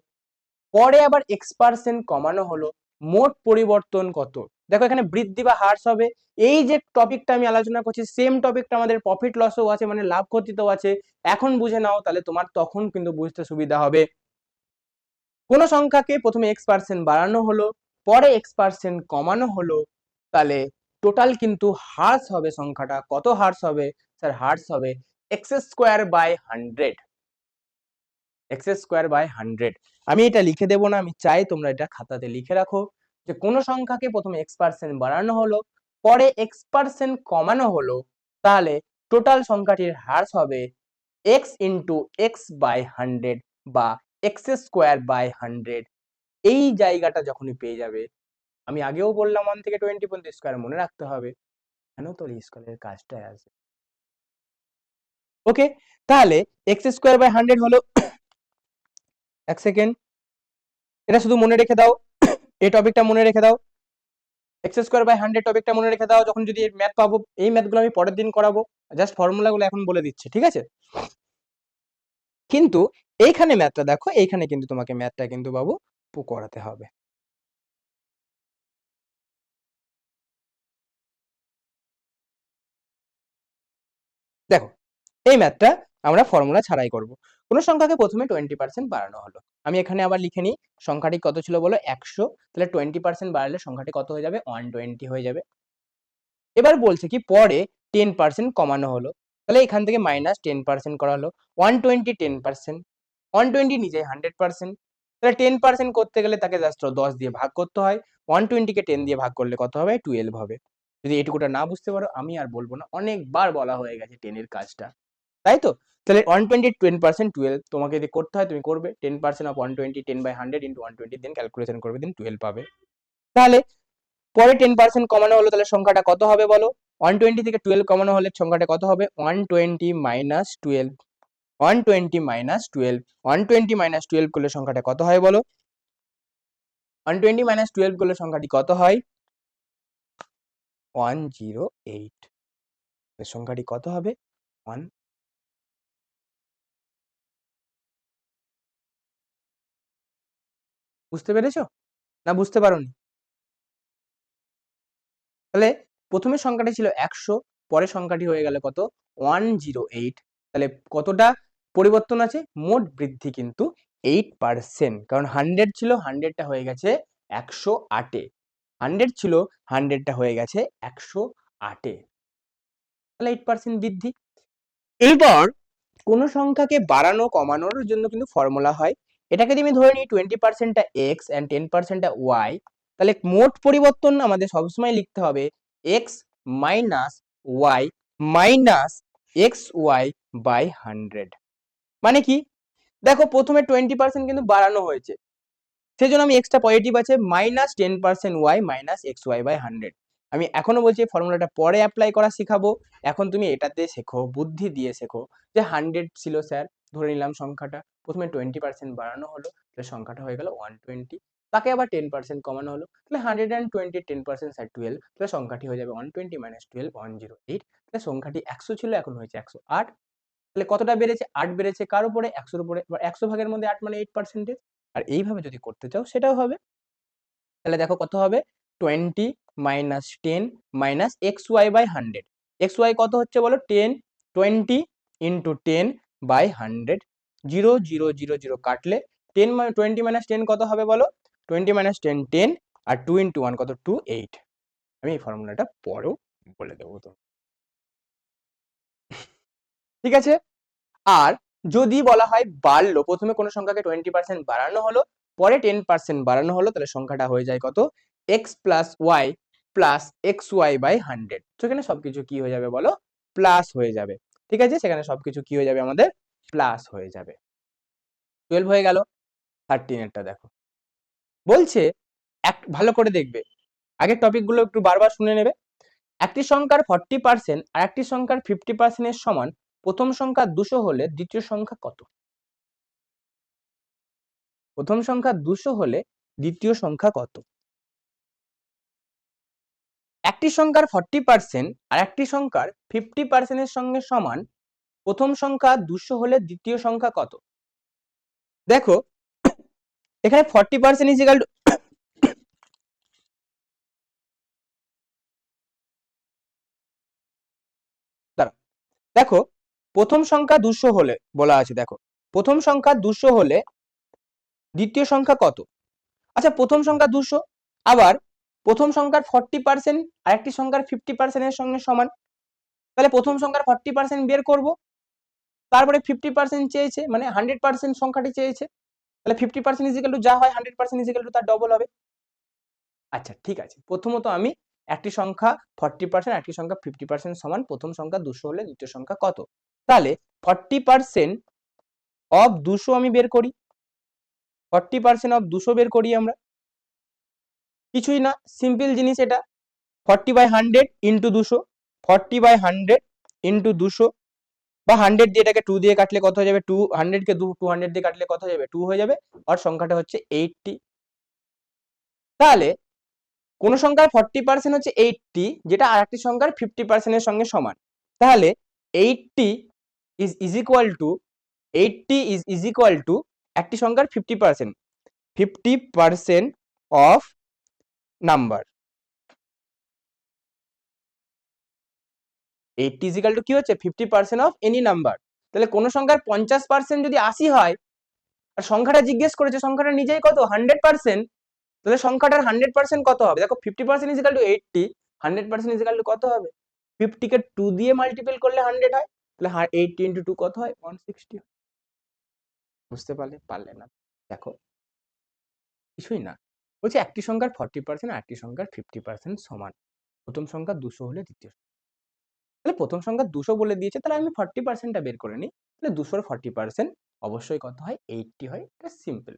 পরে আবার x% কমানো হলো, মোট পরিবর্তন কত? দেখো এখানে বৃদ্ধি বা হ্রাস হবে। এই যে টপিকটা আমি আলোচনা করছি সেম টপিকটা আমাদের প্রফিট লসও আছে, মানে লাভ ক্ষতিতেও আছে। এখন বুঝে নাও, তাহলে তোমার তখন কিন্তু বুঝতে সুবিধা হবে। কোন সংখ্যাকে প্রথমে x% বাড়ানো হলো, পরে x% কমানো হলো, তাহলে টোটাল কিন্তু হ্রাস হবে সংখ্যাটা। কত হ্রাস হবে? স্যার হ্রাস হবে x²/100। x²/100। আমি এটা লিখে দেব না, আমি চাই তোমরা এটা খাতাতে লিখে রাখো যে কোন সংখ্যাকে প্রথমে x% বাড়ানো হলো, পরে x% কমানো হলো, তাহলে টোটাল সংখ্যাটির হ্রাস হবে x ইন্টু x/100 বা x²/100। এই জায়গাটা যখনই পেয়ে যাবে, আমি আগেও বললাম 1 থেকে 20 পর্যন্ত স্কয়ার মনে রাখতে হবে, কেন তোর স্কয়ারের কাজটাই আছে। ওকে, তাহলে x²/100 হলো, এক সেকেন্ড, এটা শুধু মনে রেখে দাও, এই টপিকটা মনে রেখে দাও, x²/100 টপিকটা মনে রেখে দাও। যখন যদি ম্যাথ পাবো, এই ম্যাথগুলো আমি পরের দিন করাবো, জাস্ট ফর্মুলাগুলো এখন বলে দিচ্ছি, ঠিক আছে? কিন্তু এইখানে ম্যাথটা দেখো, এইখানে কিন্তু তোমাকে ম্যাথটা কিন্তু বাবু করাতে হবে। দেখো এই ম্যাথটা আমরা ফর্মুলা ছাড়াই করব। কোন সংখ্যাকে প্রথমে 20% বাড়ানো হলো, আমি এখানে আবার লিখে নিই। সংখ্যাটি কত ছিল বলো? 100। তাহলে 20% বাড়ালে সংখ্যাটি কত হয়ে যাবে? 120 হয়ে যাবে। এবার বলছে কি পরে 10% কমানো হলো, তাহলে এখান থেকে মাইনাস 10% করা হলো। 120 10%, 120 নিজেই 100%। তাহলে 10% করতে গেলে তাকে জাস্ট 10 দিয়ে ভাগ করতে হয়। 120 কে 10 দিয়ে ভাগ করলে কত হবে? 12 হবে। যদি এটুকুটা না বুঝতে পারো আমি আর বলবো না, অনেকবার বলা হয়ে গেছে 10 এর কাজটা, তাই তো? তাহলে 120 10% 12 তোমাকে যদি করতে হয় তুমি করবে 10% অফ 120 10/100 ইন্টু 120 দেন ক্যালকুলেশন করবে দেন 12 পাবে। তাহলে পরে 10% কমানো হলো তাহলে সংখ্যাটা কত হবে বলো? 120 থেকে 12 কমানো হলে সংখ্যাটা কত হবে? 120 মাইনাস 12 120 মাইনাস 12 120 মাইনাস 12 করলে সংখ্যাটা কত হয় বলো? 120 মাইনাস 12 করলে সংখ্যাটি কত হয়? 108। সংখ্যাটি কত হবে? 1। বুঝতে পেরেছো না বুঝতে পারোনি? তাহলে প্রথমে সংখ্যাটি ছিল 100, পরে সংখ্যাটি হয়ে গেল কত? 108। তাহলে কতটা পরিবর্তন আছে? মোট বৃদ্ধি কিন্তু 8%, কারণ 100 ছিল 100টা হয়ে গেছে 108 এ। 100 ছিল 100টা হয়ে গেছে 108 এ। তাহলে 8% বৃদ্ধি। এবার কোন সংখ্যাকে বাড়ানো কমানোর জন্য কিন্তু ফর্মুলা হয়। এটাকে যদি আমি ধরে নিই 20% টা x and 10% টা y, তাহলে মোট পরিবর্তন আমাদের সবসময় লিখতে হবে x minus y minus xy by 100। মানে কি? দেখো প্রথমে 20% কিন্তু বাড়ানো হয়েছে, সেজন্য আমি এক্সট্রা পজিটিভ আছে minus 10% y minus xy by 100। আমি এখনো বলছি ফর্মুলাটা পরে অ্যাপ্লাই করা শিখাবো, এখন তুমি এটাতে শেখো, বুদ্ধি দিয়ে শেখো। যে 100 ছিল স্যার, ধরে নিলাম সংখ্যাটা, প্রথমে 20% বাড়ানো হলো, তাহলে সংখ্যাটা হয়ে গেল 120, তাকে আবার 10% কমানো হলো, তাহলে 120 10% স্যার 12, তাহলে সংখ্যাটি হয়ে যাবে 120 মাইনাস 12 108। তাহলে সংখ্যাটি 100 ছিল এখন হয়েছে 108। তাহলে কতটা বেড়েছে? 8 বেড়েছে। কার উপরে? 100 এর উপরে। এবার 100 ভাগের মধ্যে 8 মানে 8%। আর এইভাবে যদি করতে চাও সেটাও হবে। তাহলে দেখো কত হবে? 20 minus 10 minus xy by 100। xy কত হচ্ছে বলো? 10, 20 ইন্টু 10 বাই 100। 0 0 0 0 কাটলে 20 মাইনাস 10 কত হবে বলো? 20 মাইনাস 10 10, আর 2 ইন্টু 1 কত? 2 8। আমি এই ফর্মুলাটা পরেও বলে দেবো তো। ঠিক আছে? আর যদি বলা হয় বাড়লো, প্রথমে কোনো সংখ্যাকে 20% বাড়ানো হলো, পরে 10% বাড়ানো হলো, তাহলে সংখ্যাটা হয়ে যায় কত? x plus Y plus xy by 100। সেখানে সবকিছু কি হয়ে যাবে বলো? প্লাস হয়ে যাবে। ঠিক আছে, সেখানে সবকিছু কি হয়ে যাবে আমাদের? প্লাস হয়ে যাবে। 12 হয়ে গেল। 13 এরটা দেখো বলছে, এক ভালো করে দেখবে, আগের টপিকগুলো একটু বারবার শুনে নেবে। একটি সংখ্যার 40% আর একটি সংখ্যার 50% এর সমান, প্রথম সংখ্যা 200 হলে দ্বিতীয় সংখ্যা কত? প্রথম সংখ্যা 200 হলে দ্বিতীয় সংখ্যা কত? একটি সংখ্যার 40% আর একটি সংখ্যার 50% এর সঙ্গে সমান, প্রথম সংখ্যা 200 হলে দ্বিতীয় সংখ্যা কত? দেখো এখানে 40% ইজ ইকুয়াল টু, দেখো প্রথম সংখ্যা 200 হলে বলা আছে, দেখো প্রথম সংখ্যা 200 হলে দ্বিতীয় সংখ্যা কত? আচ্ছা প্রথম সংখ্যা 200, আবার প্রথম সংখ্যার 40% আর একটি সংখ্যার 50% এর সঙ্গে সমান, তাহলে প্রথম সংখ্যার 40% বের করব, তারপরে 50% চেয়েছে, মানে 100% সংখ্যাটি চেয়েছে, তাহলে 50% ইজ ইকুয়াল টু যা হয় 100% ইজ ইকুয়াল টু তার ডবল হবে। আচ্ছা ঠিক আছে, প্রথমত আমি একটি সংখ্যা 40% একটি সংখ্যা 50% সমান, প্রথম সংখ্যা 200 হলে দ্বিতীয় সংখ্যা কত? তাহলে 40% অফ 200 আমি বের করি, 40% অফ 200 বের করি আমরা, কিছুই না, সিম্পল জিনিস এটা, 40/100 ইন্টু 200, 40/100 ইন্টু 200, বা 100 দিয়ে এটাকে 2 দিয়ে কাটলে কত হয়ে যাবে? 200 কে 200 দিয়ে কাটলে কত হয়ে যাবে? 2 হয়ে যাবে, আর সংখ্যাটা হচ্ছে 80। তাহলে কোন সংখ্যার 40% হচ্ছে 80, যেটা আরেকটি সংখ্যার 50% এর সঙ্গে সমান, তাহলে 80 is equal two 80 is equal two একটি সংখ্যার 50%, 50% of number. 80 is equal two কি হচ্ছে? 50% অফ এনি নাম্বার। তাহলে কোন সংখ্যার 50% যদি 80 হয়, আর সংখ্যাটা জিজ্ঞেস করেছে, সংখ্যাটা নিজেই কত? 100%, তাহলে সংখ্যাটার 100% কত হবে? দেখো 50% is equal two 80, 100% is equal two কত হবে? 50 কে 2 দিয়ে মাল্টিপল করলে 100 হয়, তাহলে 80 ইন্টু 2 কত হয়? 160। বুঝতে পারলে? পারলে না? দেখো কিছুই না, বলছি একটি সংখ্যার 40% আর একটি সংখ্যার 50% সমান, প্রথম সংখ্যা 200 হলে দ্বিতীয়, তাহলে প্রথম সংখ্যা 200 বলে দিয়েছে, তাহলে আমি 40%টা বের করে নিই। তাহলে 200 এর 40% অবশ্যই কত হয় 80 হয়। এটা সিম্পল।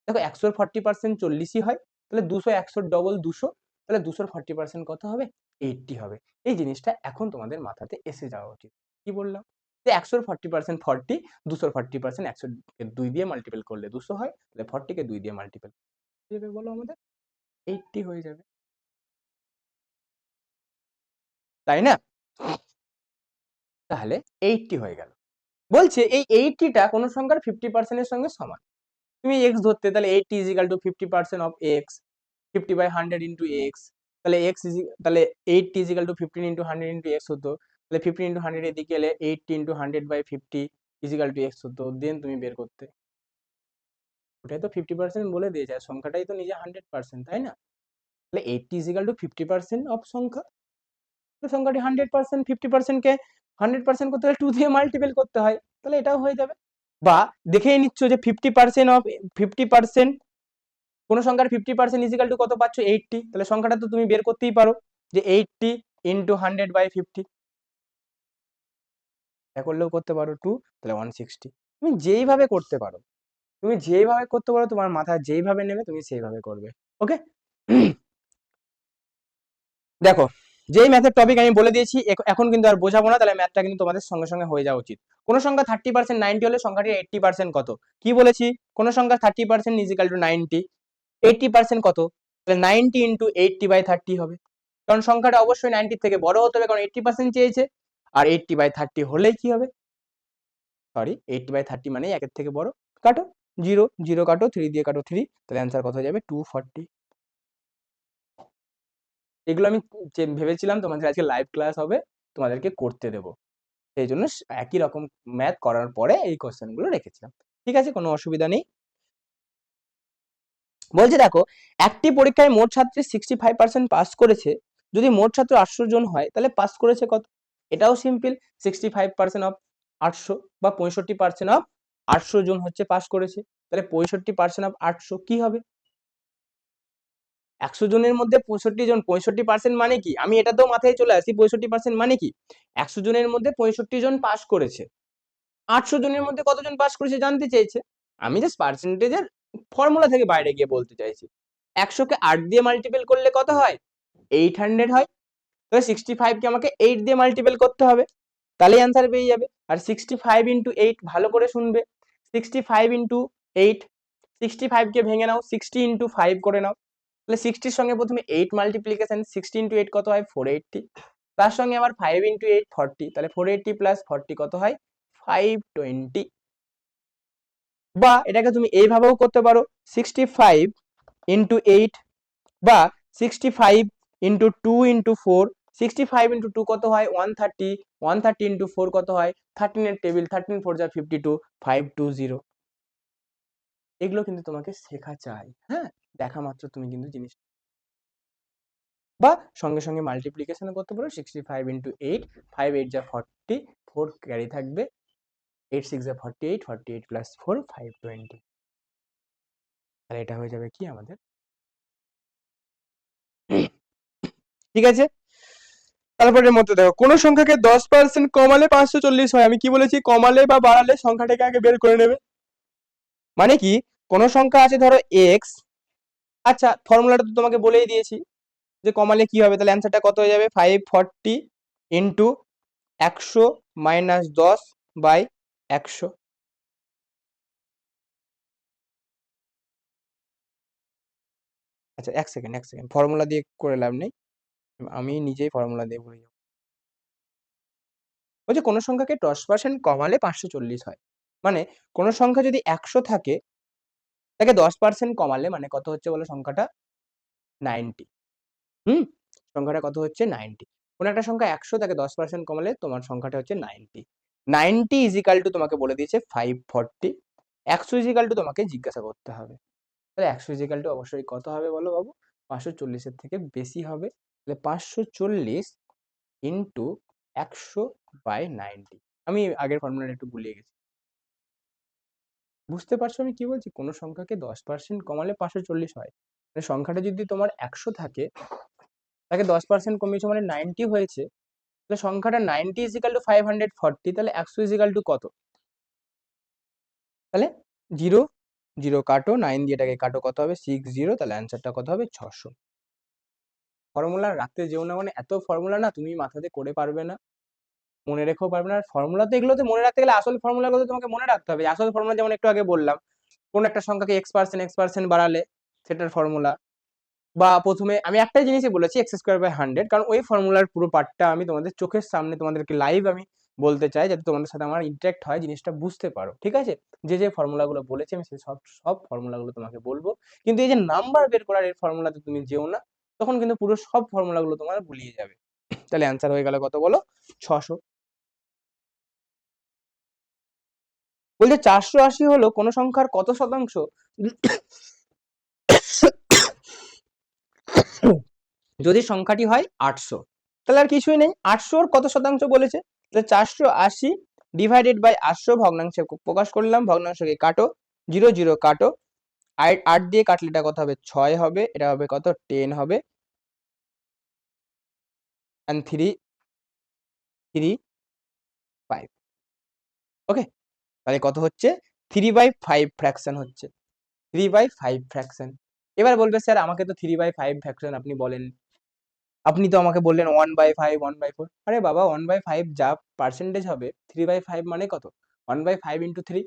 দেখো 100 এর 40% 40ই হয়, তাহলে 200 100 ডবল 200, তাহলে 200 এর 40% কত হবে 80 হবে। এই জিনিসটা এখন তোমাদের মাথাতে এসে যাওয়া উচিত। কি বললাম যে 100 এর 40% 40, 200 এর 40% 100 কে 2 দিয়ে মাল্টিপল করলে 200 হয়, তাহলে 40 কে 2 দিয়ে মাল্টিপল যাবে বলো আমাদের 80 হয়ে যাবে, তাই না? তাহলে 80 হয়ে গেল। বলছে এই 80টা কোন সংখ্যার 50% এর সঙ্গে সমান। তুমি x ধরতে, তাহলে 80 = 50% অফ x, 50/100 ইন্টু এক্স, তাহলে তাহলে 80 = 15 ইন্টু 100 ইন্টু এক্স হতো, তাহলে 15 ইন্টু 100 এদিকে এলে 80 ইন্টু 100/50 = x হতো। দেন তুমি বের করতে, ওটাই তো 50% বলে দিয়েছে, আর সংখ্যাটাই তো নিজে 100%, তাই না? তাহলে 80 = 50% অফ সংখ্যা, তো সংখ্যাটি 100%, 50% কে 100% করতে হলে 2 দিয়ে মাল্টিপল করতে হয়, তাহলে এটাও হয়ে যাবে। বা দেখেই নিচ্ছ যে 50% অফ 50%, কোন সংখ্যার 50% ইজিক্যাল টু কত পাচ্ছ 80, তাহলে সংখ্যাটা তো তুমি বের করতেই পারো যে 80 ইন্টু 100/50, এটা করলেও করতে পারো 2, তাহলে 160। তুমি যেইভাবে করতে পারো, তুমি যেইভাবে করতে পারো, তোমার মাথায় যেইভাবে নেবে তুমি সেইভাবে করবে। ওকে। দেখো, যেই ম্যাথের টপিক আমি বলে দিয়েছি, এখন কিন্তু আর বোঝাবো না, তাহলে ম্যাথটা কিন্তু তোমাদের সঙ্গে সঙ্গে হয়ে যাওয়া উচিত। কোন সংখ্যা 30% 90 হলে সংখ্যাটির 80% কত? কি বলেছি? কোন সংখ্যা 30% ইজিক্যাল টু 90, 80% কত? তাহলে 90 ইন্টু 80/30 হবে, কারণ সংখ্যাটা অবশ্যই 90 থেকে বড় হতে হবে, কারণ 80% চেয়েছে, আর 80/30 হলেই কি হবে, সরি 80/30 মানে 1 এর থেকে বড়। কাটো, 0 0 কাটো, 3 দিয়ে কাটো 3, তাহলে অ্যান্সার কত হয়ে যাবে 240। এগুলো আমি যে ভেবেছিলাম তোমাদের আজকে লাইভ ক্লাস হবে, তোমাদেরকে করতে দেবো, সেই জন্য একই রকম ম্যাথ করার পরে এই কোশ্চেন গুলো রেখেছিলাম। ঠিক আছে, কোনো অসুবিধা নেই। বলছে দেখো, একটি পরীক্ষায় মোট ছাত্রী 65% পাস করেছে, যদি মোট ছাত্র 800 জন হয় তাহলে পাস করেছে কত? এটাও সিম্পল, 65% অফ 800 বা 65% অফ 800 জন হচ্ছে পাস করেছে, তাহলে 65% অফ 800 কি হবে? 100 জনের মধ্যে 65 জন, 65% মানে কি? আমি এটাতেও মাথায় চলে আসি, 65% মানে কি? 100 জনের মধ্যে 65 জন পাস করেছে, 800 জনের মধ্যে কতজন পাস করেছে জানতে চেয়েছে। আমি জাস্ট পার্সেন্টেজের ফর্মুলা থেকে বাইরে গিয়ে বলতে চাইছি। 100 কে 8 দিয়ে মাল্টিপল করলে কত হয়? 800 হয়। তাহলে 65 কে আমাকে 8 দিয়ে মাল্টিপল করতে হবে, তাহলেই অ্যান্সার পেয়ে যাবে। আর 65 ইন্টু 8, ভালো করে শুনবে, 65 ইন্টু 8, 65 কে ভেঙে নাও, 60 ইন্টু 5 করে নাও, তাহলে 60 এর সঙ্গে প্রথমে 8 মাল্টিপ্লিকেশন, 60 ইন্টু 8 কত হয় 480, তার সঙ্গে আবার 5 ইন্টু 8 40, তাহলে 480 প্লাস 40 কত হয় 520। বা এটাকে তুমি এইভাবেও করতে পারো, 65 ইন্টু 8 বা 65 ইন্টু 2 ইন্টু 4, 65 ইন্টু 2 কত হয় 130, 130 ইন্টু 4 কত হয় 13 এর টেবিল, 13 4 যা 52, 520। এগুলো কিন্তু তোমাকে শেখা চাই, হ্যাঁ, দেখা মাত্র তুমি কিন্তু জিনিস, বা সঙ্গে সঙ্গে মাল্টিপ্লিকেশন করতে পারো, 65 ইন্টু 8, 5 8 যা 40, 4 ক্যারি থাকবে, 8 6 যা 48, 48 প্লাস 4 520, তাহলে এটা হয়ে যাবে কি আমাদের। ঠিক আছে, তারপরের মধ্যে দেখো, কোন সংখ্যাকে 10% কমালে 540 হয়, আমি কি বলেছি, কমালে বা বাড়ালে সংখ্যাটাকে আগে বের করে নেবে। মানে কি, কোন সংখ্যা আছে ধরো এক্স, আচ্ছা ফর্মুলাটা তো তোমাকে বলেই দিয়েছি যে কমালে কি হবে, তাহলে অ্যান্সারটা কত হয়ে যাবে 540 ইন্টু 100 মাইনাস 10/100। আচ্ছা এক সেকেন্ড ফর্মুলা দিয়ে করে লাভ নেই, আমি নিজেই ফর্মুলা দিয়ে বলে যাবো। বলছে কোন সংখ্যাকে 10% কমালে 540 হয়, মানে কোন সংখ্যা যদি 100 থাকে, তাকে 10% কমালে মানে কত হচ্ছে বলো সংখ্যাটা 90। হুম, সংখ্যাটা কত হচ্ছে 90। কোন একটা সংখ্যা 100, তাকে 10% কমালে তোমার সংখ্যাটা হচ্ছে 90। 90 ইজিক্যাল টু তোমাকে বলে দিয়েছে 540, 100 ইজিক্যাল টু তোমাকে জিজ্ঞাসা করতে হবে, তাহলে 100 ইজিক্যাল টু অবশ্যই কত হবে বলো বাবু, 540 এর থেকে বেশি হবে, তাহলে 540 ইন্টু 100/90। আমি আগের ফর্মুলাটা একটু ভুলিয়ে গেছি, বুঝতে পারছো আমি কি বলছি? কোন সংখ্যাকে 10% কমালে 540 হয়, মানে সংখ্যাটা যদি তোমার 100 থাকে, তাকে 10% কমিয়েছো মানে 90 হয়েছে, তাহলে সংখ্যাটা 90 ইজিক্যাল টু 540, তাহলে 100 ইজিক্যাল টু কত? তাহলে 0 0 কাটো, 9 দিয়ে এটাকে কাটো, কত হবে? 60, তাহলে অ্যান্সারটা কত হবে? 600। ফর্মুলা রাখতে যেও না, মানে এত ফর্মুলা না তুমি মাথাতে করে পারবে না, মনে রেখেও পারবে না। আর ফর্মুলা তো এগুলোতে মনে রাখতে গেলে আসল ফর্মুলাগুলো তোমাকে মনে রাখতে হবে। আসল ফর্মুলা যেমন একটু আগে বললাম, কোন একটা সংখ্যাকে x% বাড়ালে সেটার ফর্মুলা, বা প্রথমে আমি একটাই জিনিসই বলেছি x²/100, কারণ ওই ফর্মুলার পুরো পার্টটা আমি তোমাদের চোখের সামনে তোমাদেরকে লাইভ আমি বলতে চাই, যাতে তোমাদের সাথে আমার ইন্টারেক্ট হয়, জিনিসটা বুঝতে পারো, ঠিক আছে? যে যে ফর্মুলাগুলো বলেছি আমি সেই সব সব ফর্মুলাগুলো তোমাকে বলবো, কিন্তু এই যে নাম্বার বের করার এই ফর্মুলাতে তুমি যেও না, তখন কিন্তু পুরো সব ফর্মুলাগুলো তোমার ভুলিয়ে যাবে। তাহলে অ্যান্সার হয়ে গেল কত বলো? 600। বলছে 480 হলো কোন সংখ্যার কত শতাংশ যদি সংখ্যাটি হয় 800। তাহলে আর কিছুই নেই, 800 কত শতাংশ বলেছে, তাহলে 480 ডিভাইডেড বাই 800 ভগ্নাংশে প্রকাশ করলাম, ভগ্নাংশকে কাটো, 0 0 কাটো, 8 দিয়ে কাটলে এটা কত হবে? 6 হবে, এটা হবে কত? 10 হবে, and 3 3 5। ওকে, তাহলে কত হচ্ছে? 3/5 ফ্র্যাকশন হচ্ছে, 3/5 ফ্র্যাকশন। এবার বলবে স্যার আমাকে তো 3/5 ফ্র্যাকশন আপনি বলেন, আপনি তো আমাকে বললেন 1/5 1/4। আরে বাবা, 1/5 যা পার্সেন্টেজ হবে, 3/5 মানে কত? 1/5 ইন্টু 3।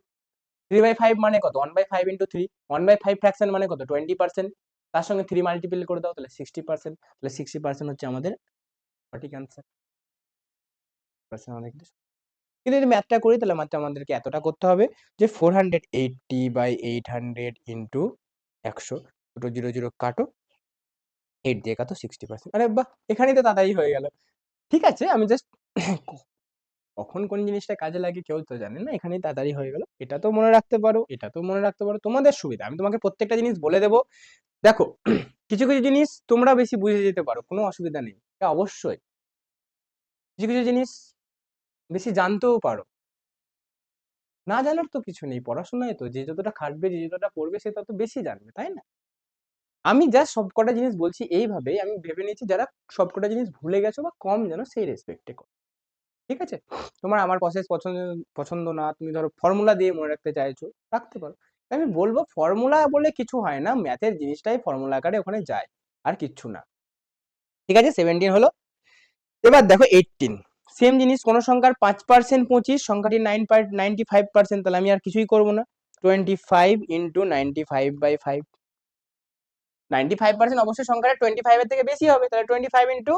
3/5 মানে কত? 1/5 ইন্টু 3। 1/5 ফ্র্যাকশন মানে কত? 20%। তার সঙ্গে 3 মাল্টিপ্লাই করে দাও, তাহলে 60%। তাহলে 60% হচ্ছে আমাদের সঠিক অ্যান্সার। আমাদের কিন্তু যদি ম্যাথটা করি, তাহলে ম্যাথটা আমাদেরকে এতটা করতে হবে যে 480/800 ইন্টু 100, দুটো 0 0 কাটো, 8 দিয়ে কাটো, 60%। আরে বাহ, এখানেই তো তাড়াতাড়ি হয়ে গেল। ঠিক আছে, আমি জাস্ট কখন কোন জিনিসটা কাজে লাগে কেউ তো জানে না, এখানেই তাড়াতাড়ি হয়ে গেল। এটা তো মনে রাখতে পারো, এটা তো মনে রাখতে পারো, তোমাদের সুবিধা। আমি তোমাকে প্রত্যেকটা জিনিস বলে দেবো। দেখো, কিছু কিছু জিনিস তোমরা বেশি বুঝে যেতে পারো, কোনো অসুবিধা নেই, এটা অবশ্যই। কিছু কিছু জিনিস বেশি জানতেও পারো, না জানার তো কিছু নেই, পড়াশোনায় তো যে যতটা খাটবে, যে যতটা পড়বে, সে তত বেশি জানবে, তাই না? আমি জাস্ট সবকটা জিনিস বলছি এইভাবেই, আমি ভেবে নিয়েছি যারা সবকটা জিনিস ভুলে গেছো বা কম জানো, সেই রেসপেক্টে। ঠিক আছে, তোমার আমার প্রসেস পছন্দ পছন্দ না, তুমি ধরো ফর্মুলা দিয়ে মনে রাখতে চাইছো, রাখতে পারো। আমি বলবো ফর্মুলা বলে কিছু হয় না, ম্যাথের জিনিসটাই ফর্মুলা আকারে ওখানে যায়, আর কিচ্ছু না। ঠিক আছে, 17 হলো। এবার দেখো 18, সেম জিনিস, কোন সংখ্যার 5% 25, সংখ্যাটি 95%, তাহলে আমি আর কিছুই করবো না, 25 ইন্টু 95/5। 95% অবশ্যই সংখ্যাটা 25 এর থেকে বেশি হবে, তাহলে 25 ইন্টু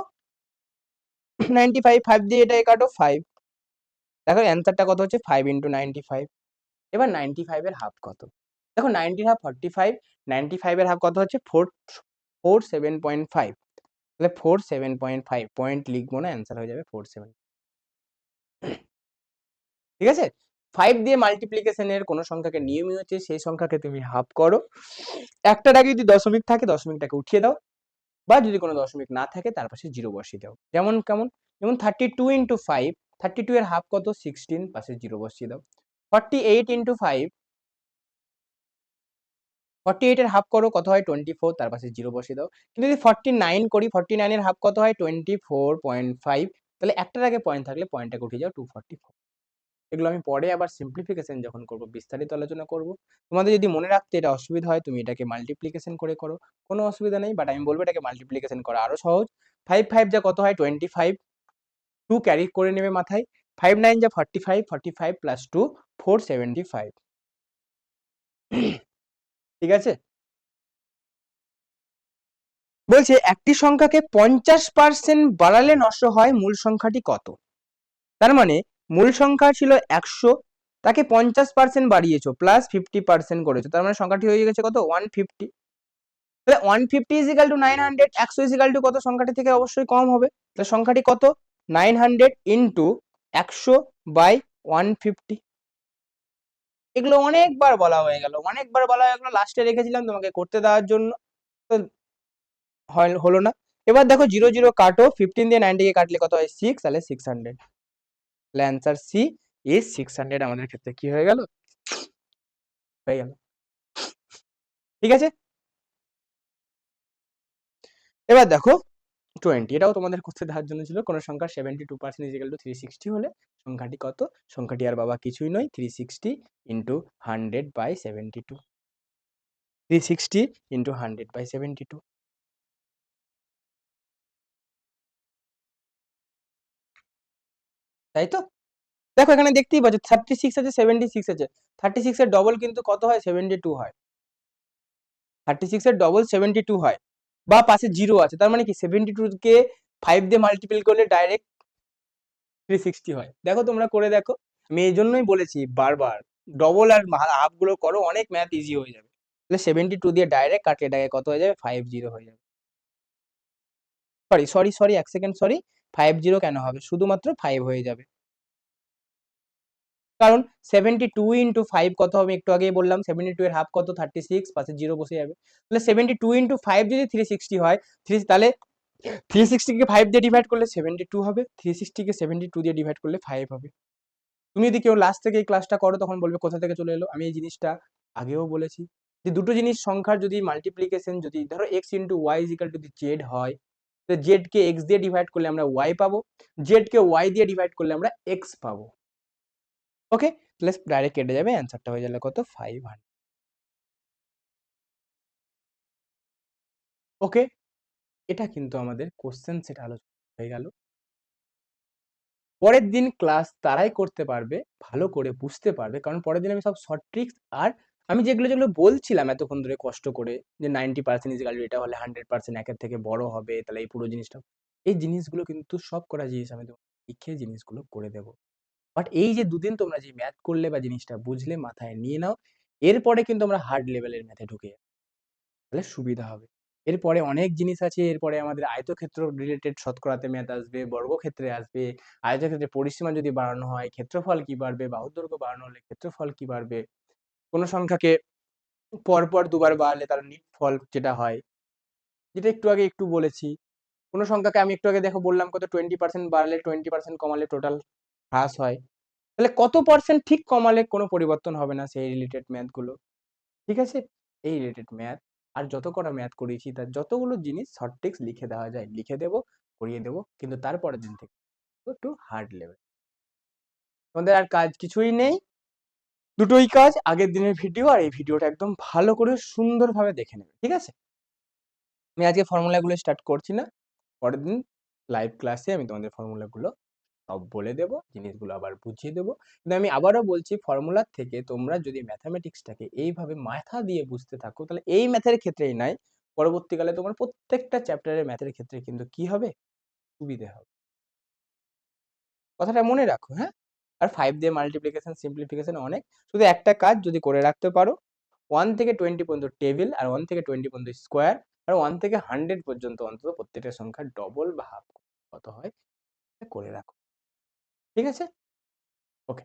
95, 5 দিয়ে এটা কাটো, 5। দেখো অ্যান্সারটা কত হচ্ছে? 5 ইন্টু 95। এবার 95 এর হাফ কত? দেখো 90 এর হাফ 45, 95 এর হাফ কত হচ্ছে? 47.5। তাহলে 47.5 পয়েন্ট লিখবো না, অ্যান্সার হয়ে যাবে 47। ঠিক আছে, 5 দিয়ে মাল্টিপ্লিকেশনের কোন সংখ্যাকে নিয়মই হচ্ছে সেই সংখ্যাকে তুমি হাফ করো, একটার আগে যদি দশমিক থাকে দশমিকটাকে উঠিয়ে দাও, বা যদি কোনো দশমিক না থাকে তার পাশে 0 বসিয়ে দাও। যেমন কেমন? যেমন 32 ইন্টু 5, 32 এর হাফ কত? 16, পাশে 0 বসিয়ে দাও। 48 ইন্টু 5, 48 এর হাফ করো, কত হয়? 24, তার পাশে 0 বসিয়ে দাও। কিন্তু যদি 49 করি, 49 এর হাফ কত হয়? 24.5। তাহলে একটার আগে পয়েন্ট থাকলে পয়েন্টটাকে উঠিয়ে যাও, 244। এগুলো আমি পরে আবার সিম্পলিফিকেশন যখন করব বিস্তারিত আলোচনা করব। তোমাদের যদি মনে রাখতে এটা অসুবিধা হয়, তুমি এটাকে মাল্টিপ্লিকেশন করে করো, কোনো অসুবিধা নেই, বাট আমি বলবো এটাকে মাল্টিপ্লিকেশন করা আরো সহজ। 5 5 যা কত হয়? 25, 2 ক্যারি করে নেবে মাথায়, 5 9 যা 45, 45 প্লাস 2 475। ঠিক আছে, বলছে একটি সংখ্যাকে 50% বাড়ালে নষ্ট হয় মূল সংখ্যাটি কত? তার মানে মূল সংখ্যা ছিল 100, তাকে 50% বাড়িয়েছো, প্লাস 50% করেছো, তার মানে সংখ্যাটি হয়ে গেছে কত? 150। তাহলে 150 ইজিক্যাল টু 900, 100 ইজিক্যাল টু কত? সংখ্যাটি থেকে অবশ্যই কম হবে, তাহলে সংখ্যাটি কত? 900 ইন্টু 100 বাই 150। এগুলো অনেকবার বলা হয়ে গেল, অনেকবার বলা হয়ে গেল, লাস্টে রেখেছিলাম তোমাকে করতে দেওয়ার জন্য, তো হলো না। এবার দেখো 0 0 কাটো, 15 দিয়ে 90 কে কাটলে কত হয়? 6, তাহলে 600। তাহলে অ্যান্সার সি ইজ 600 আমাদের ক্ষেত্রে কি হয়ে গেল? হয়ে গেল। ঠিক আছে, এবার দেখো 20 এটাও তোমাদের করতে দেওয়ার জন্য ছিল। কোন সংখ্যার 72% ইজ ইকুয়াল টু 360 হলে সংখ্যাটি কত? সংখ্যাটি আর বাবা কিছুই নয়, 360 ইন্টু 100/72। 360 ইন্টু 100/72। তাই তো? দেখো এখানে দেখতেই পাচ্ছ 36 আছে, 76 আছে। 36 এর ডবল কিন্তু কত হয়? 72 হয়। 36 এর ডবল 72 হয়। বা পাশে 0 আছে। তার মানে কি 72 কে 5 দিয়ে মাল্টিপল করলে ডাইরেক্ট 360 হয়। দেখো তোমরা করে দেখো। আমি এইজন্যই বলেছি বারবার ডবল আর হাফ গুলো করো, অনেক ম্যাথ ইজি হয়ে যাবে। তাহলে 72 দিয়ে ডাইরেক্ট কাটলে এটাকে কত হয়ে যাবে? 50 হয়ে যাবে। Sorry 1 second sorry. 50 কেন হবে? শুধুমাত্র 5 হয়ে যাবে। কারণ 72 ইন্টু 5 কত হবে? একটু আগেই বললাম 72 এর হাফ কত? 36, পাশে 0 বসে যাবে। তাহলে 72 ইন্টু 5 যদি 360 হয়, তাহলে 360 কে 5 দিয়ে ডিভাইড করলে 72 হবে। 360 কে 72 দিয়ে ডিভাইড করলে 5 হবে। তুমি যদি কেউ লাস্ট থেকে এই ক্লাসটা করো তখন বলবে কোথা থেকে চলে এলো? আমি এই জিনিসটা আগেও বলেছি যে দুটো জিনিস সংখ্যার যদি মাল্টিপ্লিকেশন যদি ধরো x into Y is equal to যদি জেড হয়, তো জেড কে x দিয়ে ডিভাইড করলে আমরা y পাবো, জেড কে y দিয়ে ডিভাইড করলে আমরা x পাবো। ওকে, তাহলে ডাইরেক্ট কেটে যাবে, অ্যান্সারটা হয়ে যাবে কত? 500। ওকে, এটা কিন্তু আমাদের কোশ্চেন সেট আলোচনা হয়ে গেল। পরের দিন ক্লাস তারাই করতে পারবে ভালো করে বুঝতে পারবে, কারণ পরের দিন আমি সব শর্ট ট্রিক্স আর আমি যেগুলো যেগুলো বলছিলাম এতক্ষণ ধরে কষ্ট করে যে 90% ইজ ইকুয়াল টু এটা হলে 100% একের থেকে বড় হবে, তাহলে এই পুরো জিনিসটা, এই জিনিসগুলো কিন্তু সব করা জিনিস আমি তোমাকে লিখে জিনিসগুলো করে দেবো। বাট এই যে দুদিন তোমরা যে ম্যাথ করলে বা জিনিসটা বুঝলে মাথায় নিয়ে নাও, এরপরে কিন্তু আমরা হার্ড লেভেলের ম্যাথে ঢুকে যাবো, তাহলে সুবিধা হবে। এরপরে অনেক জিনিস আছে, এরপরে আমাদের আয়তক্ষেত্র রিলেটেড শতকরাতে ম্যাথ আসবে, বর্গক্ষেত্রে আসবে, আয়তক্ষেত্রে পরিসীমা যদি বাড়ানো হয় ক্ষেত্রফল কি বাড়বে, বাহুর দৈর্ঘ্য বাড়ানো হলে ক্ষেত্রফল কি বাড়বে, কোনো সংখ্যাকে পরপর দুবার বাড়ালে তার নিটফল যেটা হয়, যেটা একটু আগে একটু বলেছি। কোনো সংখ্যাকে আমি একটু আগে দেখো বললাম কত 20% বাড়লে 20% কমালে টোটাল হ্রাস হয়, তাহলে কত পার্সেন্ট ঠিক কমালে কোনো পরিবর্তন হবে না, সেই রিলেটেড ম্যাথগুলো। ঠিক আছে? এই রিলেটেড ম্যাথ আর যত কটা ম্যাথ করিয়েছি তার যতগুলো জিনিস শর্ট ট্রিক্স লিখে দেওয়া যায় লিখে দেবো, করিয়ে দেবো, কিন্তু তারপরের দিন থেকে একটু হার্ড লেভেল। তোমাদের আর কাজ কিছুই নেই, দুটোই কাজ, আগের দিনের ভিডিও আর এই ভিডিওটা একদম ভালো করে সুন্দরভাবে দেখে নেবে। ঠিক আছে? আমি আজকে ফর্মুলাগুলো স্টার্ট করছি না, পরের দিন লাইভ ক্লাসে আমি তোমাদের ফর্মুলাগুলো সব বলে দেবো, জিনিসগুলো আবার বুঝিয়ে দেবো। কিন্তু আমি আবারও বলছি ফর্মুলার থেকে তোমরা যদি ম্যাথামেটিক্সটাকে এইভাবে মাথা দিয়ে বুঝতে থাকো, তাহলে এই ম্যাথের ক্ষেত্রেই নাই, পরবর্তীকালে তোমার প্রত্যেকটা চ্যাপ্টারের ম্যাথের ক্ষেত্রে কিন্তু কি হবে? সুবিধে হবে। কথাটা মনে রাখো, হ্যাঁ? আর 5 দিয়ে মাল্টিপ্লিকেশন সিম্পলিফিকেশন অনেক, শুধু একটা কাজ যদি করে রাখতে পারো, 1 থেকে 20 পর্যন্ত টেবিল আর 1 থেকে 20 পর্যন্ত স্কোয়ার আর 1 থেকে 100 পর্যন্ত অন্তত প্রত্যেকটা সংখ্যার ডবল বা হাফ কত হয় করে রাখো। ঠিক আছে? ওকে।